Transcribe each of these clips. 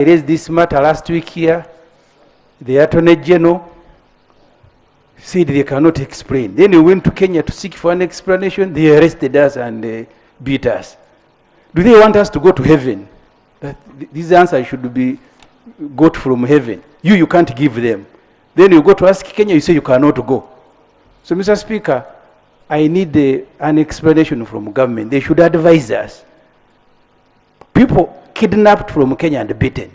I raised this matter last week here. The Attorney General said they cannot explain. Then we went to Kenya to seek for an explanation. They arrested us and beat us. Do they want us to go to heaven? This answer should be got from heaven. You can't give them. Then you go to ask Kenya, you say you cannot go. So, Mr. Speaker, I need an explanation from government. They should advise us. People kidnapped from Kenya and beaten.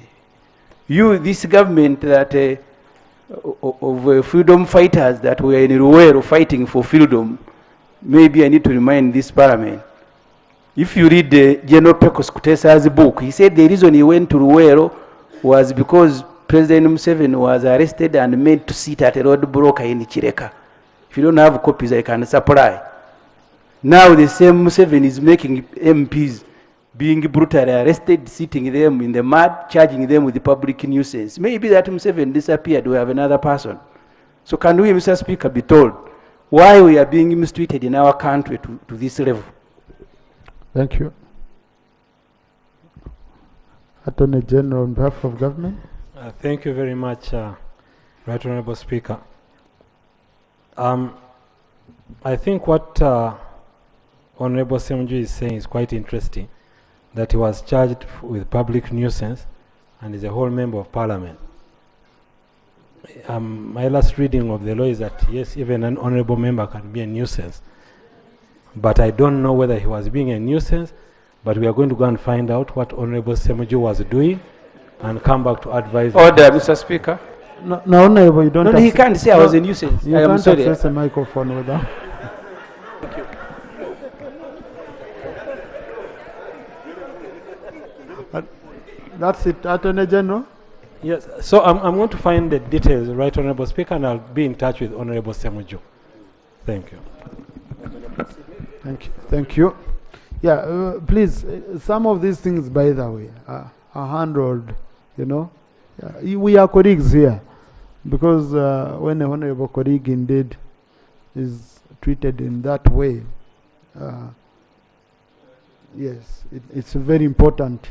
This government that of freedom fighters that were in Ruwero fighting for freedom, maybe I need to remind this parliament. If you read General Pecos Kutesa's book, he said the reason he went to Ruwero was because President Museveni was arrested and made to sit at a roadblock in Chireka. If you don't have copies, I can supply. Now the same Museveni is making MPs being brutally arrested, sitting them in the mud, charging them with the public nuisance. Maybe that Museveni disappeared, we have another person. So can we, Mr. Speaker, be told why we are being mistreated in our country to this level? Thank you. Attorney General, on behalf of government. Thank you very much, Right Honourable Speaker. I think what Honourable Semju is saying is quite interesting, that he was charged with public nuisance and is a whole member of parliament. My last reading of the law is that, yes, even an honourable member can be a nuisance. But I don't know whether he was being a nuisance, but we are going to go and find out what Honourable Semju was doing and come back to advise. Order, Mr. Speaker. No, Honourable, you don't. No, he can't say I was a nuisance. You can't access a microphone with that. Thank you. That's it, Attorney General. Yes, so I'm going to find the details, Right Honourable Speaker, and I'll be in touch with Honourable Semju. Thank you. Thank you. Thank you. Yeah, please, some of these things, by the way, are handled, you know. We are colleagues here, because when a honourable colleague indeed is treated in that way, yes, it's very important.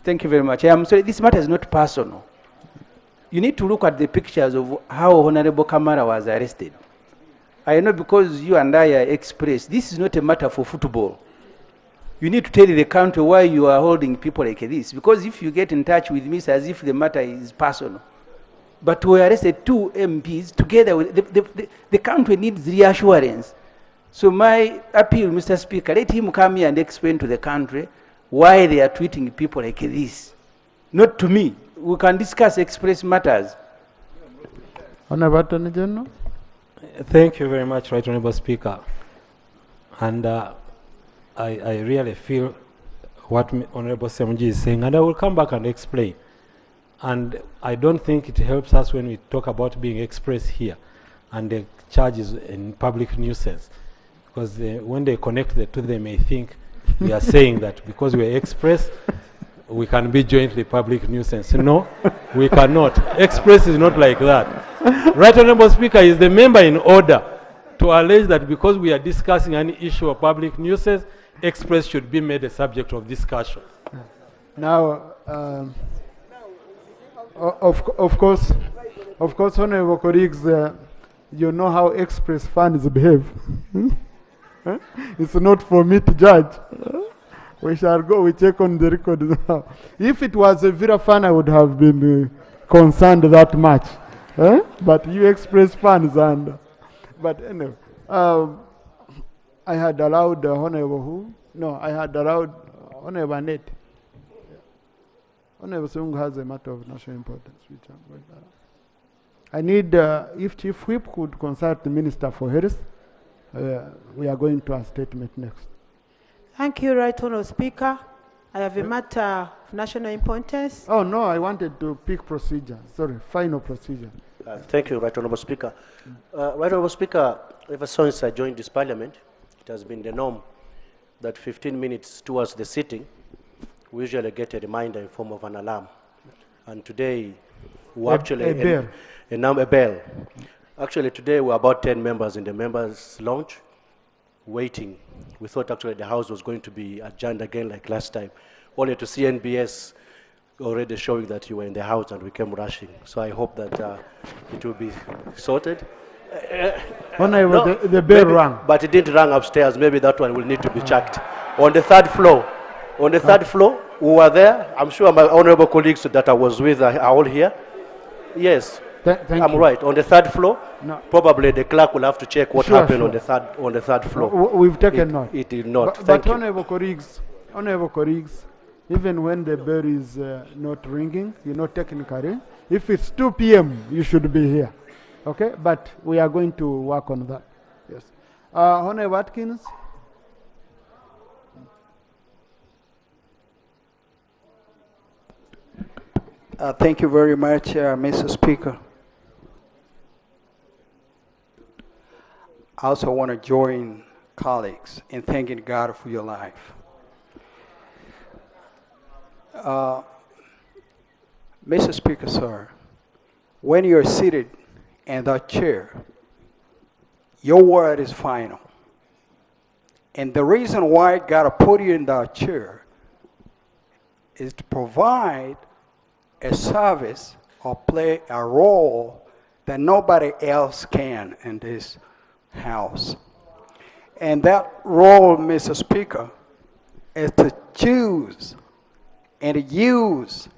Thank you very much. I'm sorry, this matter is not personal. You need to look at the pictures of how Honorable Kamara was arrested. I know because you and I are express, this is not a matter for football. You need to tell the country why you are holding people like this. Because if you get in touch with me, it's as if the matter is personal. But we arrested 2 MPs together with the country needs reassurance. So my appeal, Mr. Speaker, let him come here and explain to the country why they are treating people like this. Not to me. We can discuss express matters. Honourable Attorney General. Thank you very much, Right Honourable Speaker. And I really feel what Honourable Semji is saying, and I will come back and explain. And I don't think it helps us when we talk about being expressed here and the charges in public nuisance. Because when they connect the two, they may think we are saying that because we are express, we can be jointly public nuisance. No, we cannot. Express is not like that. Right Honourable Speaker is the member in order to allege that because we are discussing an issue of public nuisance, express should be made a subject of discussion. Now, of course, honourable colleagues, you know how express funds behave. It's not for me to judge. We shall go, we check on the record now. If it was a Vira fan, I would have been concerned that much. But you express funds, and but anyway, I had allowed Honourable who? No, I had allowed Honourable Net. Honourable Sung has a matter of national importance, which I'm going to. I need, if Chief Whip could consult the Minister for Health, we are going to a statement next. Thank you, Right Honourable Speaker. I have a matter of national importance. Oh no, I wanted to pick procedure. Sorry, final procedure. Thank you, Right Honourable Speaker. Right Honourable Speaker, ever since I joined this Parliament, it has been the norm that 15 minutes towards the sitting, we usually get a reminder in form of an alarm. And today, we actually a bell. Actually, today we're about 10 members in the members' lounge, waiting. We thought actually the House was going to be adjourned again like last time. only to see NBS already showing that you were in the house and we came rushing. So I hope that it will be sorted. Honorable, No, the bell maybe- rang. But it didn't rang upstairs. Maybe that one will need to be checked. On the third floor. On the third floor, we were there. I'm sure my honorable colleagues that I was with are all here. Yes, Thank I'm you. right. On the third floor, No. probably the clerk will have to check what Sure, happened sure. on the third floor. We've taken note. It did not. But Thank you. honorable colleagues, even when the bell is not ringing, technically, if it's 2 p.m., you should be here. Okay? But we are going to work on that. Yes. Honorable Watkins? Thank you very much, Mr. Speaker. I also want to join colleagues in thanking God for your life. Mr. Speaker, sir, when you're seated in that chair, your word is final. And the reason why God put you in that chair is to provide a service or play a role that nobody else can in this house. And that role, Mr. Speaker, is to choose and use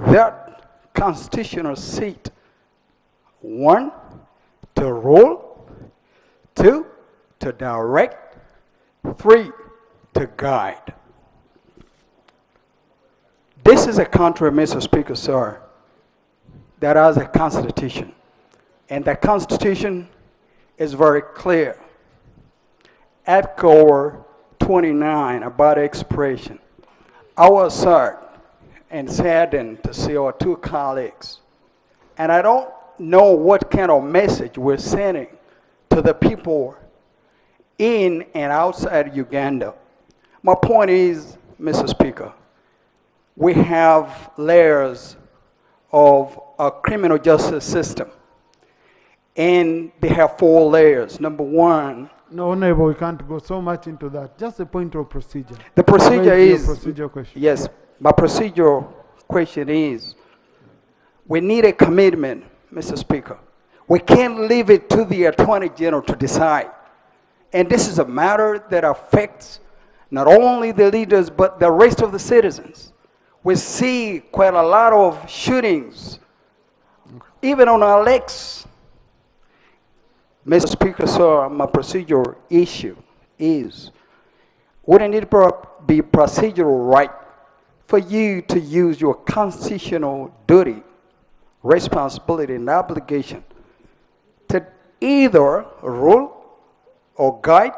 that constitutional seat. 1, to rule. 2, to direct. 3, to guide. This is a country, Mr. Speaker, sir, that has a constitution. And the constitution is very clear. Article 29 about expression. I was sad and saddened to see our 2 colleagues. And I don't know what kind of message we're sending to the people in and outside Uganda. My point is, Mr. Speaker, we have layers of a criminal justice system. And they have 4 layers. Number 1, No, Honorable, we can't go so much into that. Just a point of procedure. the procedure Raise your is, procedure question. yes, my procedural question is, we need a commitment, Mr. Speaker. We can't leave it to the Attorney General to decide. And this is a matter that affects not only the leaders, but the rest of the citizens. We see quite a lot of shootings, even on our lakes. Mr. Speaker, sir, my procedural issue is, wouldn't it be procedural right for you to use your constitutional duty, responsibility, and obligation to either rule or guide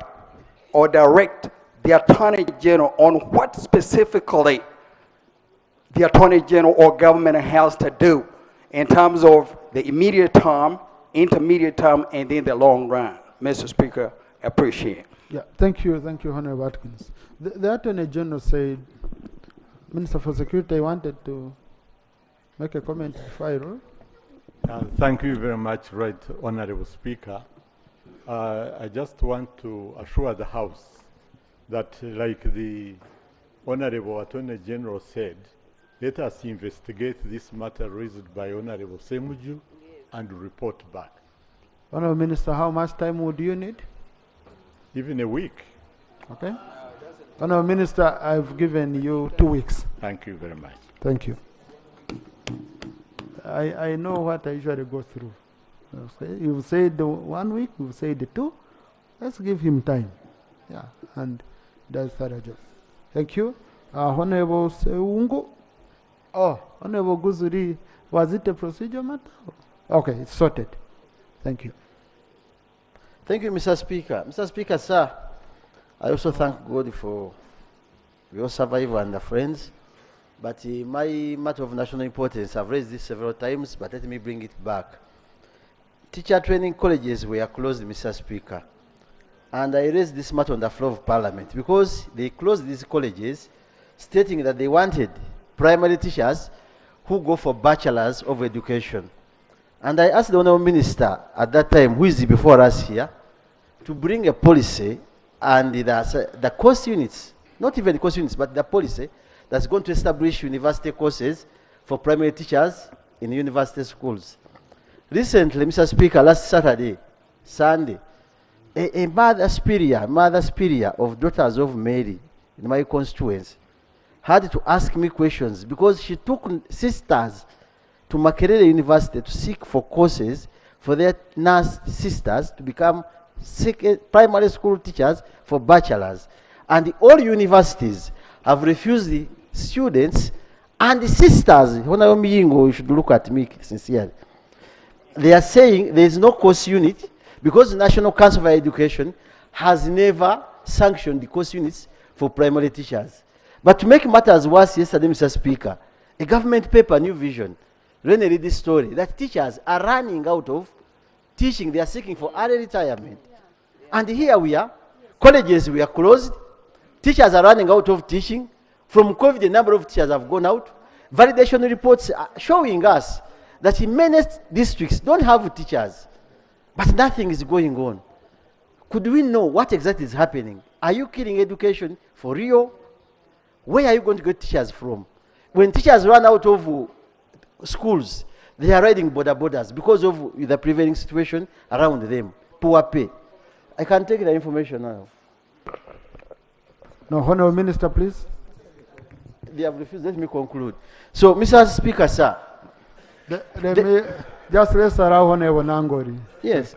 or direct the Attorney General on what specifically the Attorney General or government has to do in terms of the immediate term, intermediate term, and then the long run? Mr. Speaker, appreciate it. Yeah, thank you, Honorable Watkins. The Attorney General said, Minister for Security wanted to make a comment before I roll. Thank you very much, Right Honorable Speaker. I just want to assure the House that, like the Honorable Attorney General said, let us investigate this matter raised by Honorable Semuju and report back. Honorable Minister, how much time would you need? Even a week. Okay. Honorable Minister, I've given you 2 weeks. Thank you very much. Thank you. I know what I usually go through. You said 1 week, you said 2. Let's give him time. Yeah, and that's thorough job. Thank you. Honorable Seungu. Oh, Honorable Guzuri, was it a procedure matter? Okay, it's sorted. Thank you. Thank you, Mr. Speaker. Mr. Speaker, sir, I also thank God for your survival and the friends. But my matter of national importance, I've raised this several times, but let me bring it back. Teacher training colleges were closed, Mr. Speaker. And I raised this matter on the floor of Parliament because they closed these colleges stating that they wanted primary teachers who go for bachelors of education. And I asked the Honourable Minister at that time, who is before us here, to bring a policy and the course units, not even the course units, but the policy, that's going to establish university courses for primary teachers in university schools. Recently, Mr. Speaker, last Sunday, a mother superior of Daughters of Mary in my constituency had to ask me questions because she took sisters to Makerere University to seek for courses for their nurse sisters to become primary school teachers for bachelors. And all universities have refused the students and the sisters. Honorable Yingo, you should look at me sincerely. They are saying there is no course unit because the National Council for Education has never sanctioned the course units for primary teachers. But to make matters worse, yesterday, Mr. Speaker, a government paper, New Vision, really read this story that teachers are running out of teaching. They are seeking for early retirement. And here we are, colleges we are closed, teachers are running out of teaching. From COVID, the number of teachers have gone out. Validation reports are showing us that in many districts don't have teachers, but nothing is going on. Could we know what exactly is happening? Are you killing education for real? Where are you going to get teachers from? When teachers run out of schools, they are riding borders because of the prevailing situation around them, poor pay. I can take the information now. No, Honourable Minister, please. They have refused. Let me conclude. So, Mr. Speaker, sir. Let me just rest around Honourable Nangori. Yes.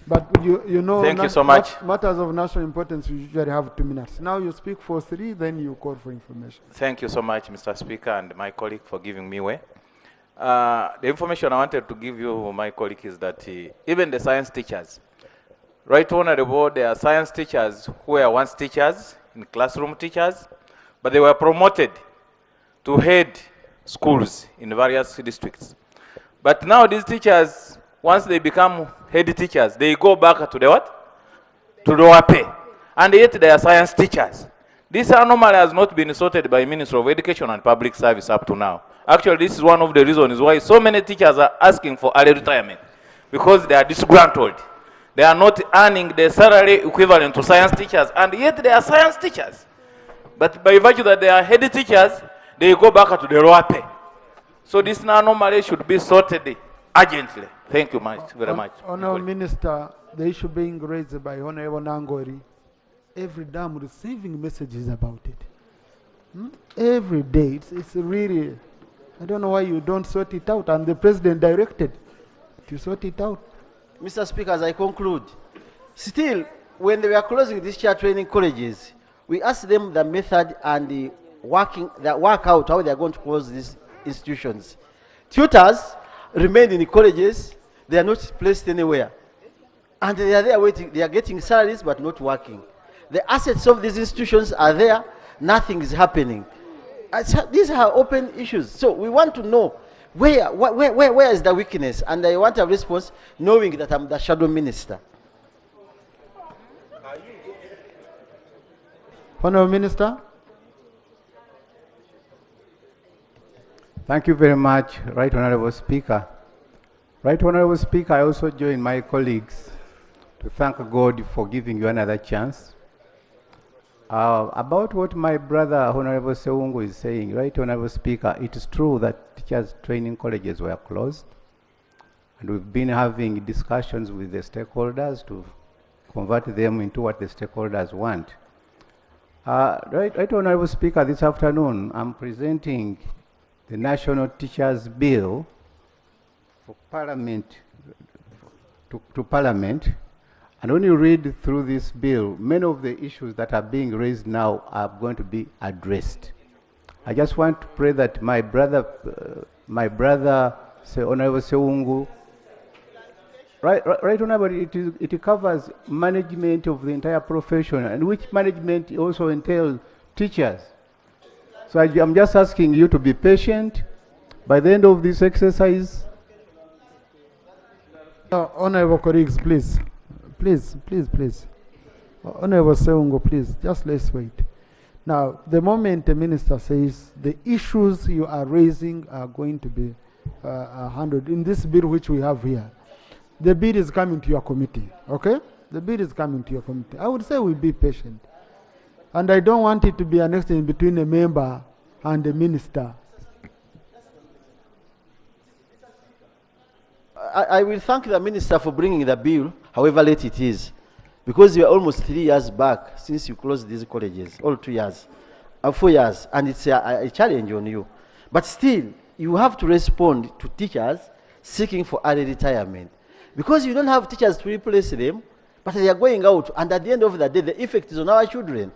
But you know, thank you so much. Matters of national importance, you usually have 2 minutes. Now you speak for 3, then you call for information. Thank you so much, Mr. Speaker, and my colleague for giving me way. The information I wanted to give you, my colleague, is that even the science teachers, right honorable, there are science teachers who were once teachers, in classroom teachers, but they were promoted to head schools in various districts. But now these teachers, once they become head teachers, they go back to the what? To lower pay. And yet they are science teachers. This anomaly has not been sorted by Ministry of Education and Public Service up to now. Actually, this is one of the reasons why so many teachers are asking for early retirement, because they are disgruntled. They are not earning the salary equivalent to science teachers, and yet they are science teachers. But by virtue that they are head teachers, they go back to the lower pay. So this anomaly should be sorted urgently. Thank you very much. Honourable Minister, the issue being raised by Honourable Nangori, every day I'm receiving messages about it. Every day. It's really, I don't know why you don't sort it out, and the President directed to sort it out. Mr. Speaker, as I conclude, still, when they were closing these teacher training colleges, we asked them the method and the work out how they are going to close these institutions. Tutors remain in the colleges, they are not placed anywhere. And they are there waiting, they are getting salaries but not working. The assets of these institutions are there, nothing is happening. These are open issues. So we want to know where is the weakness, and I want a response knowing that I'm the shadow minister. Honourable Minister. Thank you very much, Right Honourable Speaker. Right Honourable Speaker, I also join my colleagues to thank God for giving you another chance. About what my brother Honourable Seungu is saying, Right Honourable Speaker, it is true that teachers training colleges were closed, and we've been having discussions with the stakeholders to convert them into what the stakeholders want. Right Honourable Speaker, this afternoon I'm presenting the National Teachers Bill for Parliament, to Parliament. And when you read through this bill, many of the issues that are being raised now are going to be addressed. I just want to pray that my brother, Honorable Seungu, right, Honorable, it covers management of the entire profession, and which management also entails teachers. So I'm just asking you to be patient. By the end of this exercise. Honorable colleagues, please. Please. Honorable Seungo, please, just let's wait. Now, the moment the minister says the issues you are raising are going to be handled in this bill which we have here, the bill is coming to your committee, okay? The bill is coming to your committee. I would say we'll be patient. And I don't want it to be an exchange between a member and the minister. I will thank the minister for bringing the bill, however late it is, because we are almost 3 years back since you closed these colleges, all 2 years, 4 years, and it's a challenge on you. But still, you have to respond to teachers seeking for early retirement, because you don't have teachers to replace them, but they are going out, and at the end of the day, the effect is on our children.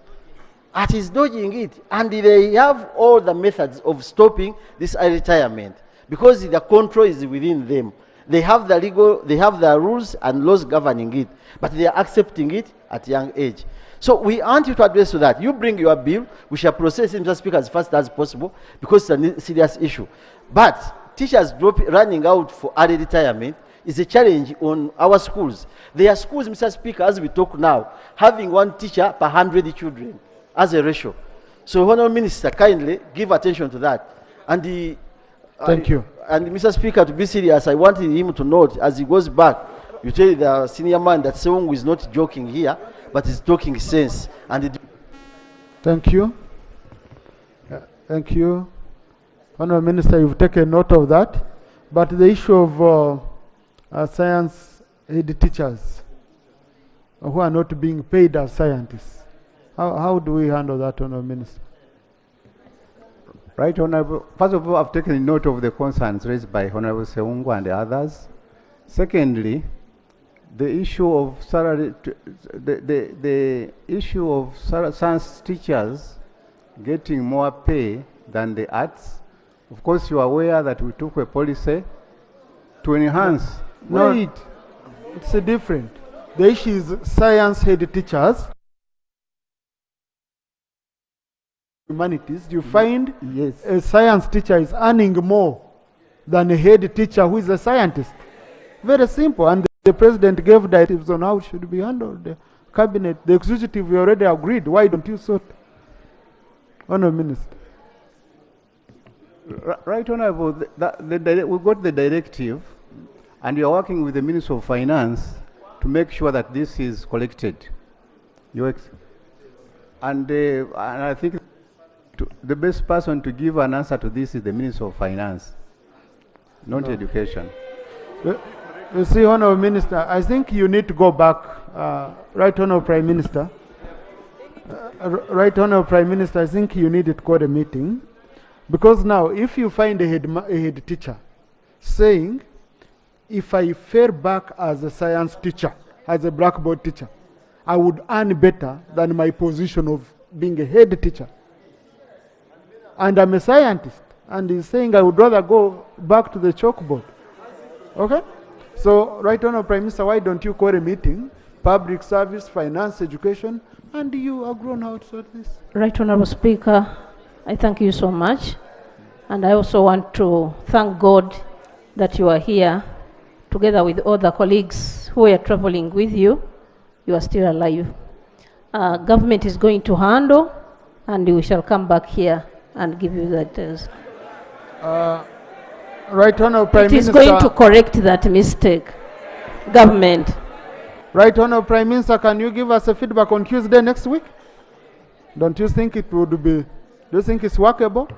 Art is dodging it, and they have all the methods of stopping this early retirement, because the control is within them. They have the rules and laws governing it, but they are accepting it at a young age. So we want you to address to that. You bring your bill, we shall process it, Mr. Speaker, as fast as possible, because it's a serious issue. But teachers running out for early retirement is a challenge on our schools. There are schools, Mr. Speaker, as we talk now, having 1 teacher per 100 children as a ratio. So, Honourable Minister, kindly give attention to that. And Thank you. And Mr. Speaker, to be serious, I wanted him to note, as he goes back, you tell the senior man that Seung is not joking here, but is talking sense. And Thank you. Thank you. Honourable Minister, you've taken note of that. But the issue of science aid teachers who are not being paid as scientists, how do we handle that, Honourable Minister? Right, Honourable. First of all, I've taken note of the concerns raised by Honourable Seungu and others. Secondly, the issue of salary, the issue of science teachers getting more pay than the arts. Of course, you are aware that we took a policy to enhance. Wait, it's different. The issue is science head teachers. Humanities, you find yes, a science teacher is earning more than a head teacher who is a scientist. Very simple. And the president gave directives on how it should be handled. The cabinet, the executive, we already agreed. Why don't you sort? Honourable Minister. Right, Honourable. We got the directive, and we are working with the Minister of Finance to make sure that this is collected. And I think the best person to give an answer to this is the Minister of Finance, not education. You see, Honourable Minister, I think you need to go back. Right, Honourable Prime Minister. Right, Honourable Prime Minister, I think you need to call a meeting. Because now, if you find a head teacher saying, if I fare back as a science teacher, as a blackboard teacher, I would earn better than my position of being a head teacher. And I'm a scientist. And he's saying I would rather go back to the chalkboard. Okay? So, right, Honourable Prime Minister, why don't you call a meeting, public service, finance, education, and you agree on how to sort this? Right, Honourable Speaker, I thank you so much. And I also want to thank God that you are here, together with all the colleagues who are traveling with you. You are still alive. Government is going to handle, and we shall come back here and give you the details. Right, Honourable Prime Minister. It is going to correct that mistake. Government. Right, Honourable Prime Minister, can you give us a feedback on Tuesday next week? Don't you think it would be, do you think it's workable?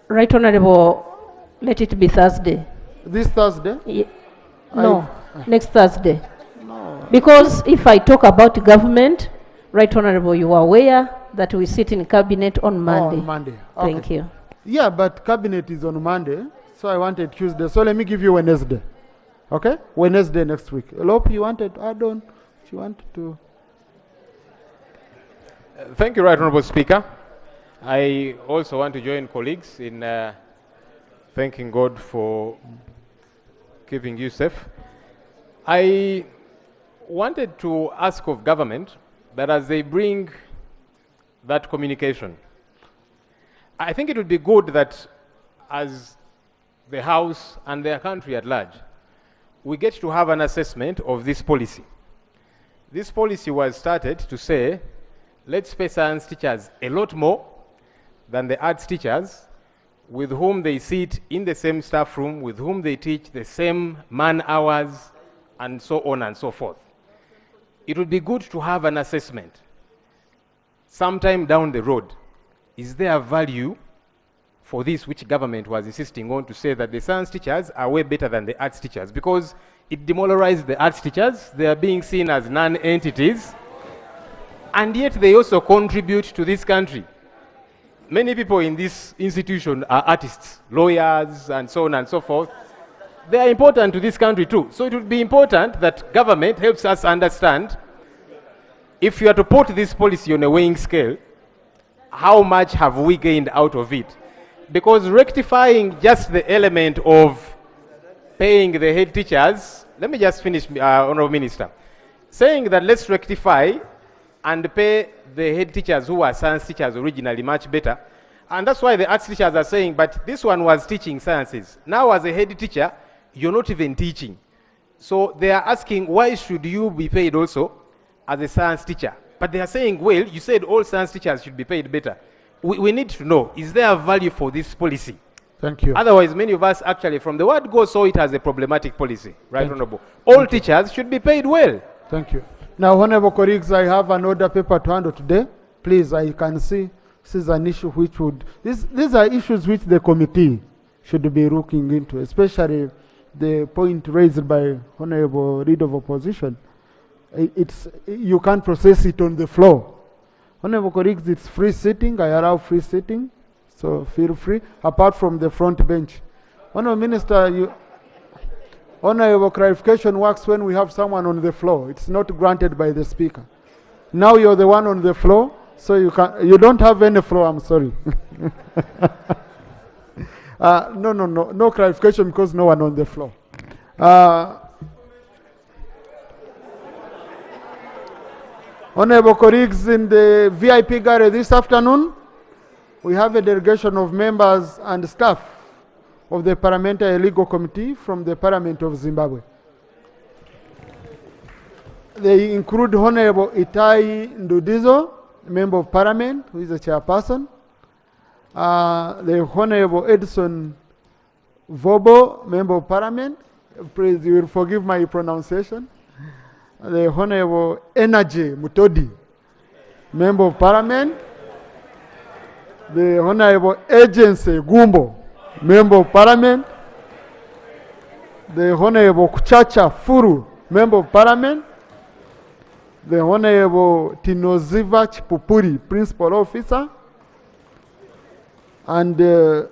Right, Honourable, let it be Thursday. This Thursday? No, next Thursday. No. Because if I talk about government, Right, Honourable, you are aware that we sit in cabinet on Monday. On Monday. Okay. Thank you. Yeah, but cabinet is on Monday, so I wanted Tuesday. So let me give you Wednesday. Okay? Wednesday next week. Lop, you wanted to add on? If you wanted to. Thank you, Right Honourable Speaker. I also want to join colleagues in thanking God for keeping you safe. I wanted to ask of government that as they bring that communication, I think it would be good that as the House and the country at large, we get to have an assessment of this policy. This policy was started to say, let's pay science teachers a lot more than the arts teachers with whom they sit in the same staff room, with whom they teach the same man hours, and so on and so forth. It would be good to have an assessment sometime down the road is there value for this which government was insisting on to say that the science teachers are way better than the arts teachers? Because it demoralized the arts teachers. They are being seen as non-entities, and yet they also contribute to this country. Many people in this institution are artists, lawyers, and so on and so forth. They are important to this country too. So it would be important that government helps us understand, if you are to put this policy on a weighing scale, how much have we gained out of it? Because rectifying just the element of paying the head teachers, let me just finish, Honorable Minister, saying that let's rectify and pay the head teachers who are science teachers originally much better. And that's why the arts teachers are saying, but this one was teaching sciences. Now as a head teacher, you're not even teaching. So they are asking, why should you be paid also as a science teacher? But they are saying, well, you said all science teachers should be paid better. We need to know, is there a value for this policy? Thank you. Otherwise, many of us actually, from the word go, saw it as a problematic policy. Right, Honorable? All teachers should be paid well. Thank you. Now, Honorable colleagues, I have an order paper to handle today. Please, I can see this is an issue which would, these are issues which the committee should be looking into, especially the point raised by Honorable Leader of Opposition. You can't process it on the floor. Honorable colleagues, it's free sitting. I allow free sitting, so feel free, apart from the front bench. Honorable Minister, Honorable clarification works when we have someone on the floor. It's not granted by the Speaker. Now you're the one on the floor, so you don't have any floor, I'm sorry. No clarification because no one on the floor. Honorable colleagues, in the VIP gallery this afternoon, we have a delegation of members and staff of the Parliamentary Legal Committee from the Parliament of Zimbabwe. They include Honorable Itai Ndudizo, Member of Parliament, who is the chairperson, the Honorable Edson Vobo, Member of Parliament. Please, you will forgive my pronunciation. The Honorable Energy Mutodi, Member of Parliament. The Honorable Agency Gumbo, Member of Parliament. The Honorable Kuchacha Furu, Member of Parliament. The Honorable Tinoziva Chipupuri, Principal Officer. And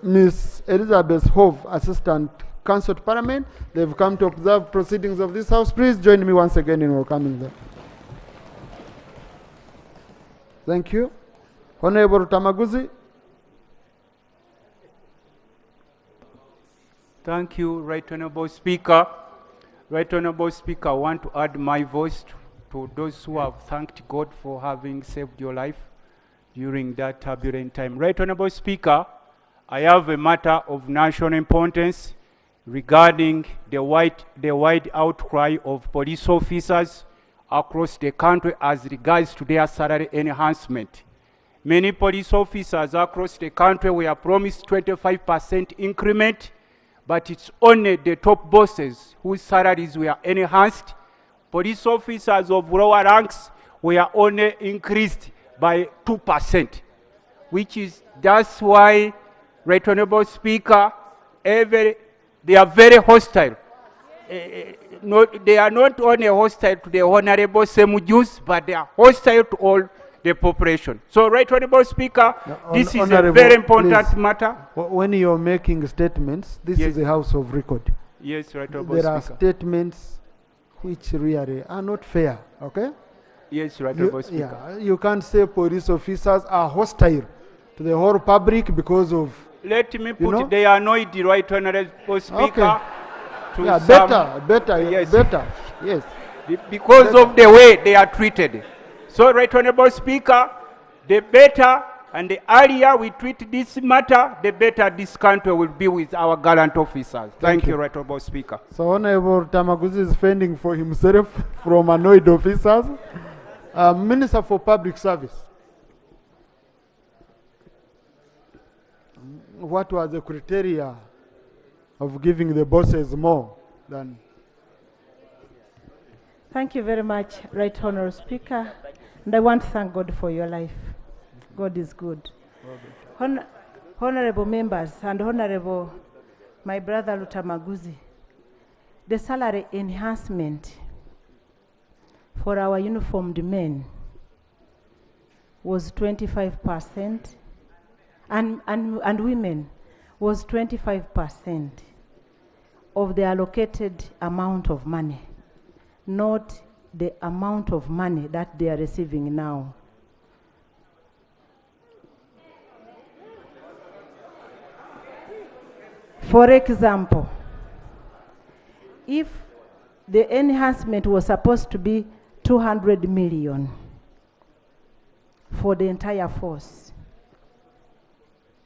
Ms. Elizabeth Hove, Assistant Counsel to Parliament. They've come to observe proceedings of this House. Please join me once again in welcoming them. Thank you. Honorable Tamaguzi. Thank you, Right Honorable Speaker. Right Honorable Speaker, I want to add my voice to those who have thanked God for having saved your life during that turbulent time. Right Honorable Speaker, I have a matter of national importance regarding the wide outcry of police officers across the country as regards to their salary enhancement. Many police officers across the country were promised 25% increment, but it's only the top bosses whose salaries were enhanced. Police officers of lower ranks were only increased by 2%, that's why, Right Honorable Speaker, they are very hostile. They are not only hostile to the Honorable Semujus, but they are hostile to all the population. So, Right Honorable Speaker, this is a very important matter. When you're making statements, this is a house of record. Yes, Right Honorable Speaker. There are statements which really are not fair, okay? Yes, Right Honorable Speaker. Yeah, you can't say police officers are hostile to the whole public because of... Let me put, they annoyed the Right Honorable Speaker. Okay. Yeah, better, yes. Because of the way they are treated. So, Right Honorable Speaker, the better and the earlier we treat this matter, the better this country will be with our gallant officers. Thank you, Right Honorable Speaker. So, Honorable Tamaguzi is fending for himself from annoyed officers. Minister for Public Service. What was the criteria of giving the bosses more than... Thank you very much, Right Honourable Speaker. And I want to thank God for your life. God is good. Honorable members and honorable my brother Lutamaguzi, the salary enhancement for our uniformed men was 25%, and women was 25% of the allocated amount of money, not the amount of money that they are receiving now. For example, if the enhancement was supposed to be 200 million for the entire force,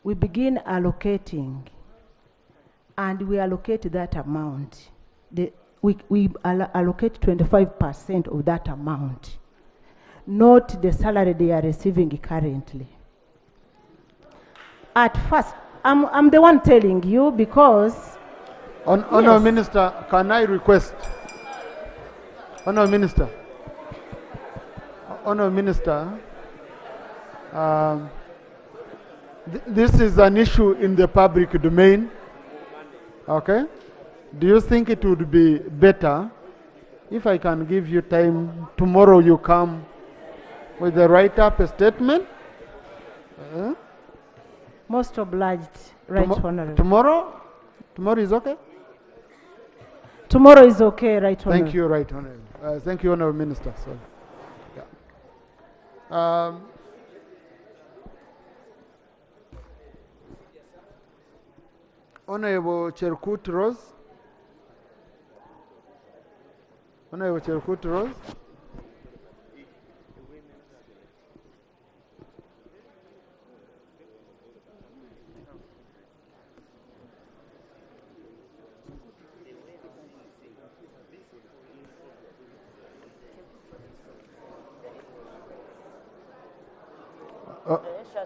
we begin allocating and we allocate that amount. We allocate 25% of that amount, not the salary they are receiving currently. At first, I'm the one telling you because... Honourable Minister, can I request? Honourable Minister. Honourable Minister, this is an issue in the public domain, okay? Do you think it would be better if I can give you time, tomorrow you come with a write-up statement? Most obliged, Right Honourable. Tomorrow? Tomorrow is okay? Tomorrow is okay, Right Honourable. Thank you, Right Honourable. Thank you, Honourable Minister. Sorry. Yeah. Honourable Cherkut Rose. Honourable Cherkut Rose.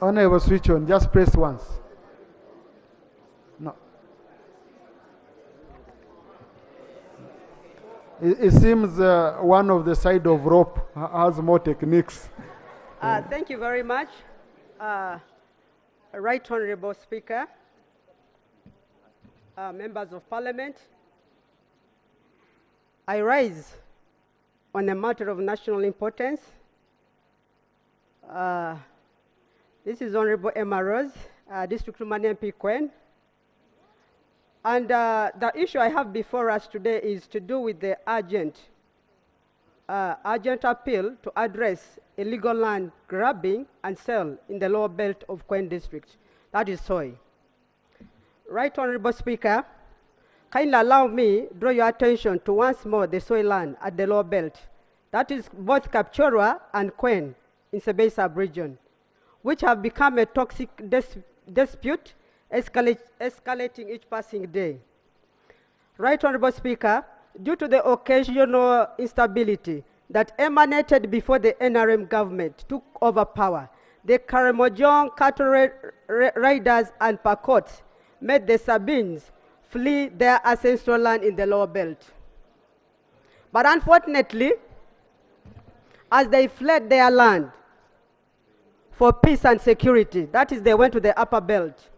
Honourable switch on, just press once. No. It seems one of the side of rope has more techniques. Thank you very much. Right Honourable Speaker, members of Parliament, I rise on a matter of national importance. This is Honourable Emma Rose, District Woman MP Quen. And the issue I have before us today is to do with the urgent appeal to address illegal land grabbing and sale in the lower belt of Quen District. That is soy. Right Honourable Speaker, kindly allow me draw your attention to once more the soy land at the lower belt. That is both Kapchorwa and Quen in Sebei sub-region, which have become a toxic dispute, escalating each passing day. Right Honourable Speaker, due to the occasional instability that emanated before the NRM government took over power, the Karamojong cattle riders and Pakots made the Sabines flee their ancestral land in the lower belt. But unfortunately, as they fled their land for peace and security, that is, they went to the upper belt,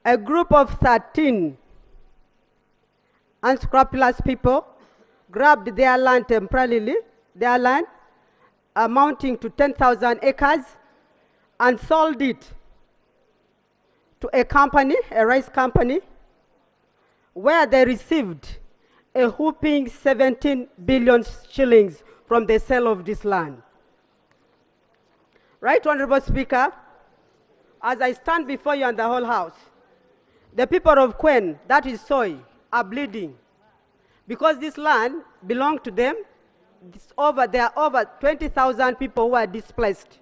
a group of 13 unscrupulous people grabbed their land temporarily, their land amounting to 10,000 acres, and sold it to a company, a rice company, where they received a whopping 17 billion shillings from the sale of this land. Right Honourable Speaker, as I stand before you and the whole House, the people of Quen, that is soy, are bleeding because this land belonged to them. There are over 20,000 people who are displaced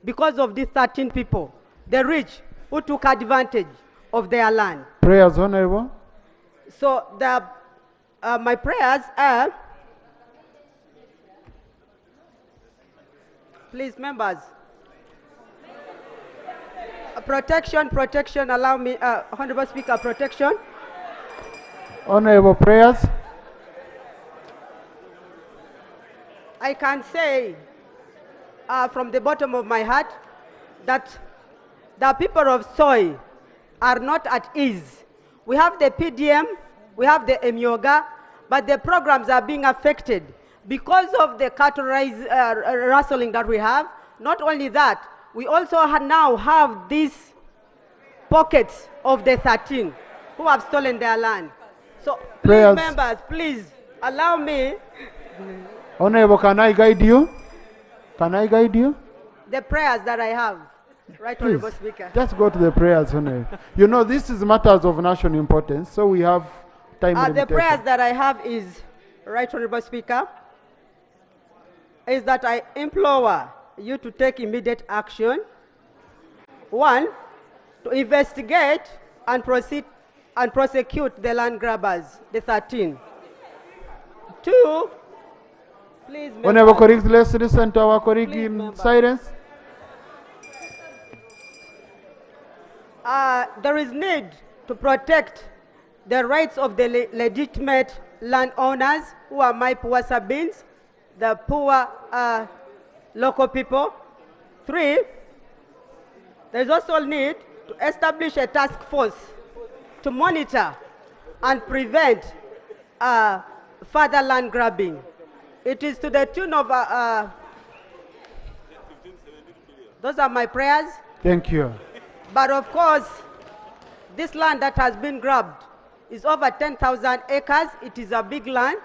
because of these 13 people, the rich who took advantage of their land. Prayers, Honourable. So my prayers are, please members, protection, allow me, Honourable Speaker, protection. Honourable, prayers. I can say from the bottom of my heart that the people of Soy are not at ease. We have the PDM, we have the Emyoga, but the programs are being affected because of the cattle rustling that we have. Not only that, we also now have these pockets of the 13 who have stolen their land. So please, Prayers. members, please allow me Honorable, can I guide you? Can I guide you? the prayers that I have. Right, Please, Honorable Speaker. just go to the prayers, Honorable. You know, this is matters of national importance, so we have time The limitation. prayers that I have is, Right Honorable Speaker, is that I implore you to take immediate action. One, to investigate and prosecute the land grabbers, the 13. Two, please, Honorable members, colleagues, let's listen to our colleague Please, in members. silence. there is need to protect the rights of the legitimate landowners who are my poor Sabines, the poor local people. Three, there's also need to establish a task force to monitor and prevent further land grabbing. It is to the tune of, those are my prayers. Thank you. But of course, this land that has been grabbed is over 10,000 acres. It is a big land.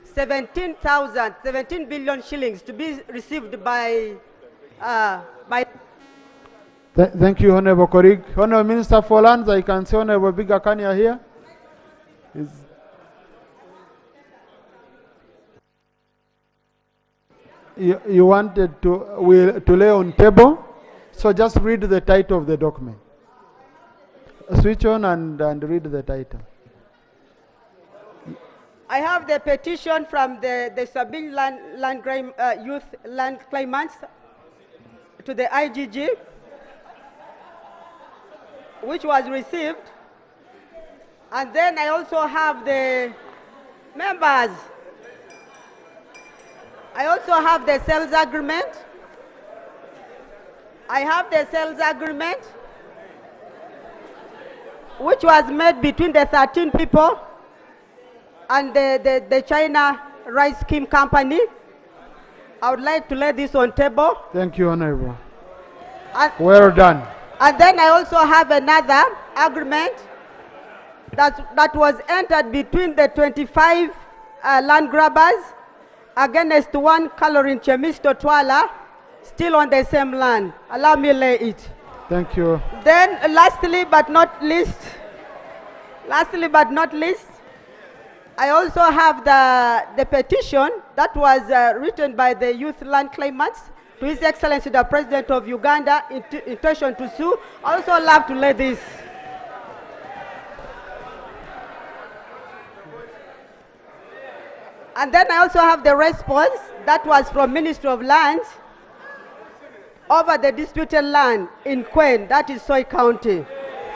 17 billion shillings to be received by Thank you, Honorable colleague. Honorable Minister for Lands, I can see Honorable Bigakania here. You wanted to lay on table, so just read the title of the document. Switch on and read the title. I have the petition from the Sabine youth land claimants to the IGG, which was received. And then I also have the members. I also have the sales agreement. I have the sales agreement, which was made between the 13 people and the China Rice Scheme Company. I would like to lay this on table. Thank you, Honorable. And, Well done. and then I also have another agreement that was entered between the 25 land grabbers against one Calorin Chemisto Twala, still on the same land. Allow me lay it. Thank you. Then lastly but not least, I also have the petition that was written by the youth land claimants to His Excellency the President of Uganda, intention to sue. I also love to lay this. And then I also have the response that was from Ministry of Lands over the disputed land in Quen, that is Soy County.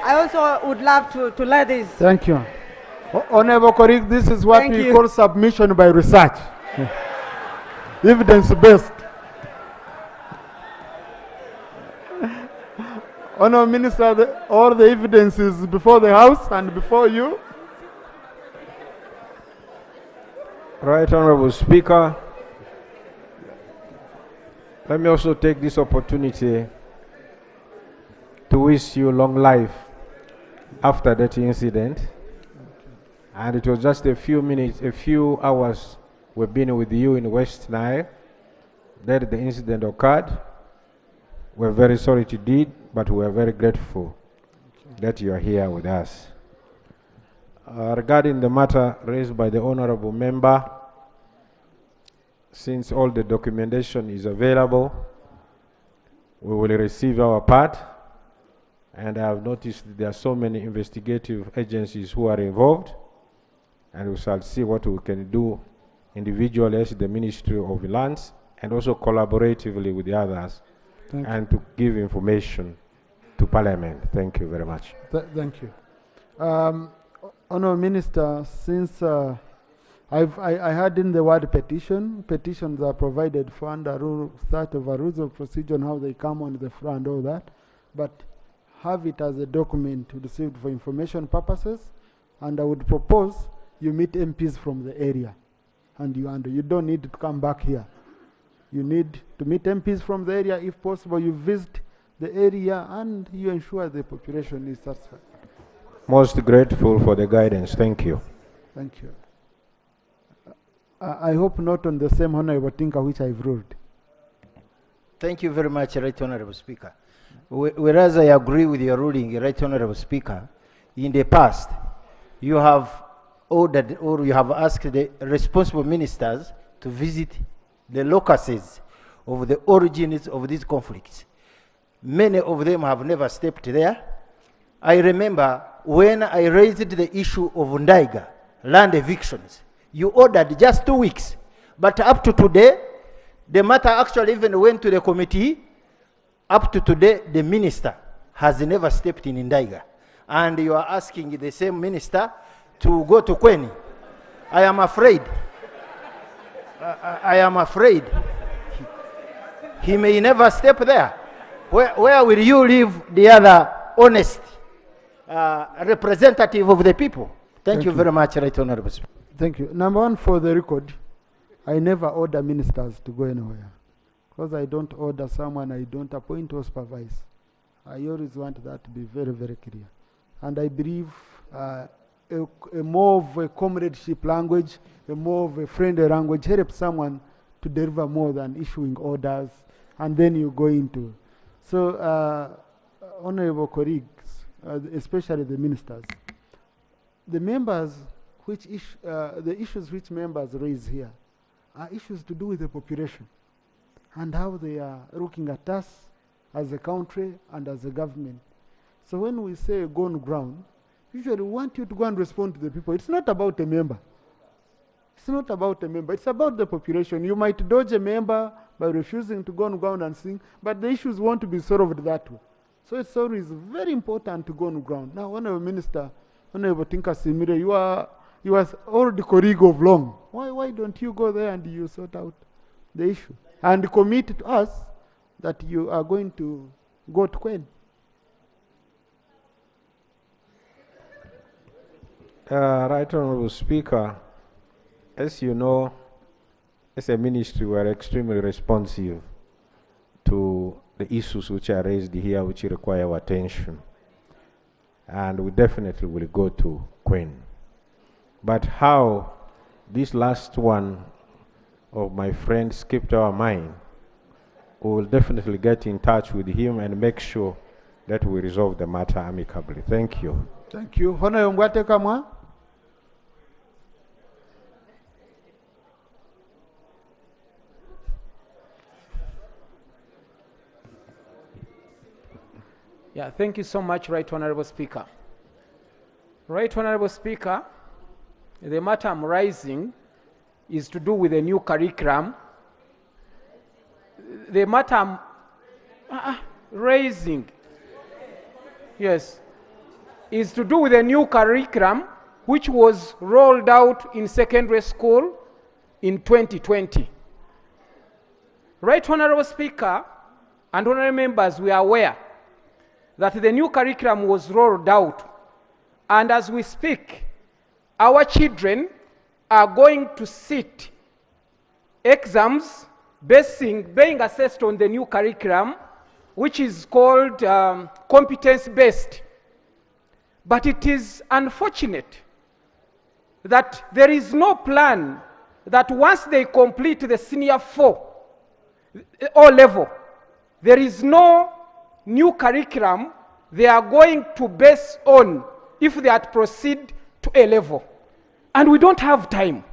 I also would love to lay this. Thank you. Honorable colleague, this is what Thank we you. call submission by research. Evidence-based. Honorable Minister, all the evidence is before the House and before you. Right Honorable Speaker, let me also take this opportunity to wish you long life after that incident. And it was just a few hours we've been with you in West Nile that the incident occurred. We're very sorry it did, but we're very grateful that you are here with us. Regarding the matter raised by the honorable member, since all the documentation is available, we will receive our part. And I have noticed there are so many investigative agencies who are involved, and we shall see what we can do individually as the Ministry of Lands and also collaboratively with the others and to give information to Parliament. Thank you very much. Thank you. Honorable Minister, since I had in the word petition. Petitions are provided for under rules of procedure and how they come on the front, all that. But have it as a document received for information purposes. And I would propose you meet MPs from the area. And you don't need to come back here. You need to meet MPs from the area. If possible, you visit the area and you ensure the population is satisfied. Most grateful for the guidance. Thank you. Thank you. I hope not on the same honorable thinker which I've ruled. Thank you very much, Right Honorable Speaker. Whereas I agree with your ruling, Right Honorable Speaker, in the past, you have ordered or you have asked the responsible ministers to visit the locuses of the origins of these conflicts. Many of them have never stepped there. I remember when I raised the issue of Ndaiga, land evictions, you ordered just 2 weeks. But up to today, the matter actually even went to the committee. Up to today, the minister has never stepped in Ndaiga. And you are asking the same minister to go to Quen. I am afraid. I am afraid. He may never step there. Where will you leave the other honest representative of the people? Thank you very much, Right Honorable Speaker. Thank you. Number one, for the record, I never order ministers to go anywhere. Because I don't order someone I don't appoint or supervise. I always want that to be very, very clear. And I believe a more of a comradeship language, a more of a friendly language helps someone to deliver more than issuing orders, and then you go into. So, honorable colleagues, especially the ministers, the members the issues which members raise here are issues to do with the population and how they are looking at us as a country and as a government. So when we say go on ground, usually we want you to go and respond to the people. It's not about a member. It's not about a member. It's about the population. You might dodge a member by refusing to go on ground and sing, but the issues want to be solved that way. So it's always very important to go on ground. Now, Honorable Minister, Honorable Tinka Simire, you are already colleague of long. Why don't you go there and you sort out the issue and commit to us that you are going to go to Quen? Right Honorable Speaker, as you know, as a ministry, we are extremely responsive to the issues which are raised here, which require our attention. And we definitely will go to Quen. But how this last one of my friend skipped our mind, we will definitely get in touch with him and make sure that we resolve the matter amicably. Thank you. Thank you. Honorable Ngwate Kamwa. Yeah, thank you so much, Right Honorable Speaker. Right Honorable Speaker, the matter I'm raising is to do with a new curriculum. The matter I'm raising, yes, is to do with a new curriculum which was rolled out in secondary school in 2020. Right Honorable Speaker and honorable members, we are aware that the new curriculum was rolled out, and as we speak, our children are going to sit exams being assessed on the new curriculum, which is called competence-based. But it is unfortunate that there is no plan that once they complete the senior 4 O level, there is no new curriculum they are going to base on if they are to proceed to A level. And we don't have time.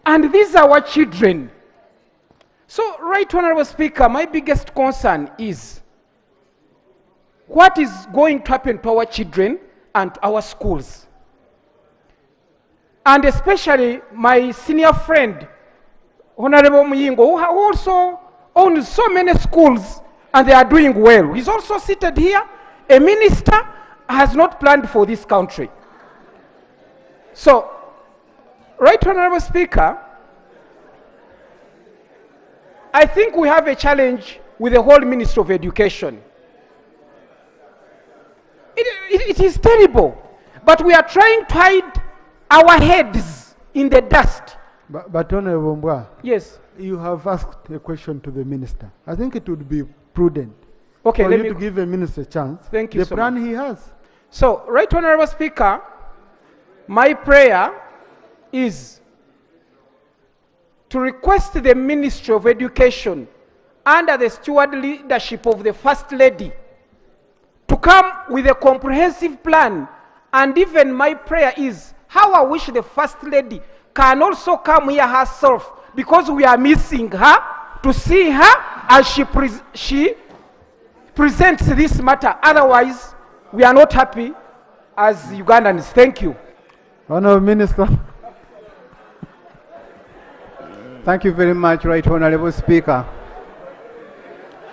And these are our children. So, Right Honorable Speaker, my biggest concern is what is going to happen to our children and our schools. And especially my senior friend, Honorable Muyingo, who also owns so many schools and they are doing well. He's also seated here. A minister has not planned for this country. So, Right Honorable Speaker, I think we have a challenge with the whole Ministry of Education. It is terrible, but we are trying to hide our heads in the dust. But Honorable Mbwa, yes, you have asked a question to the minister. I think it would be prudent okay, for let you me to give the minister a chance. Thank you The so plan much. he has. So, Right Honorable Speaker, my prayer is to request the Ministry of Education under the steward leadership of the First Lady to come with a comprehensive plan. And even my prayer is how I wish the First Lady can also come here herself, because we are missing her, to see her as she presents this matter. Otherwise, we are not happy as Ugandans. Thank you. Honorable Minister. Thank you very much, Right Honorable Speaker.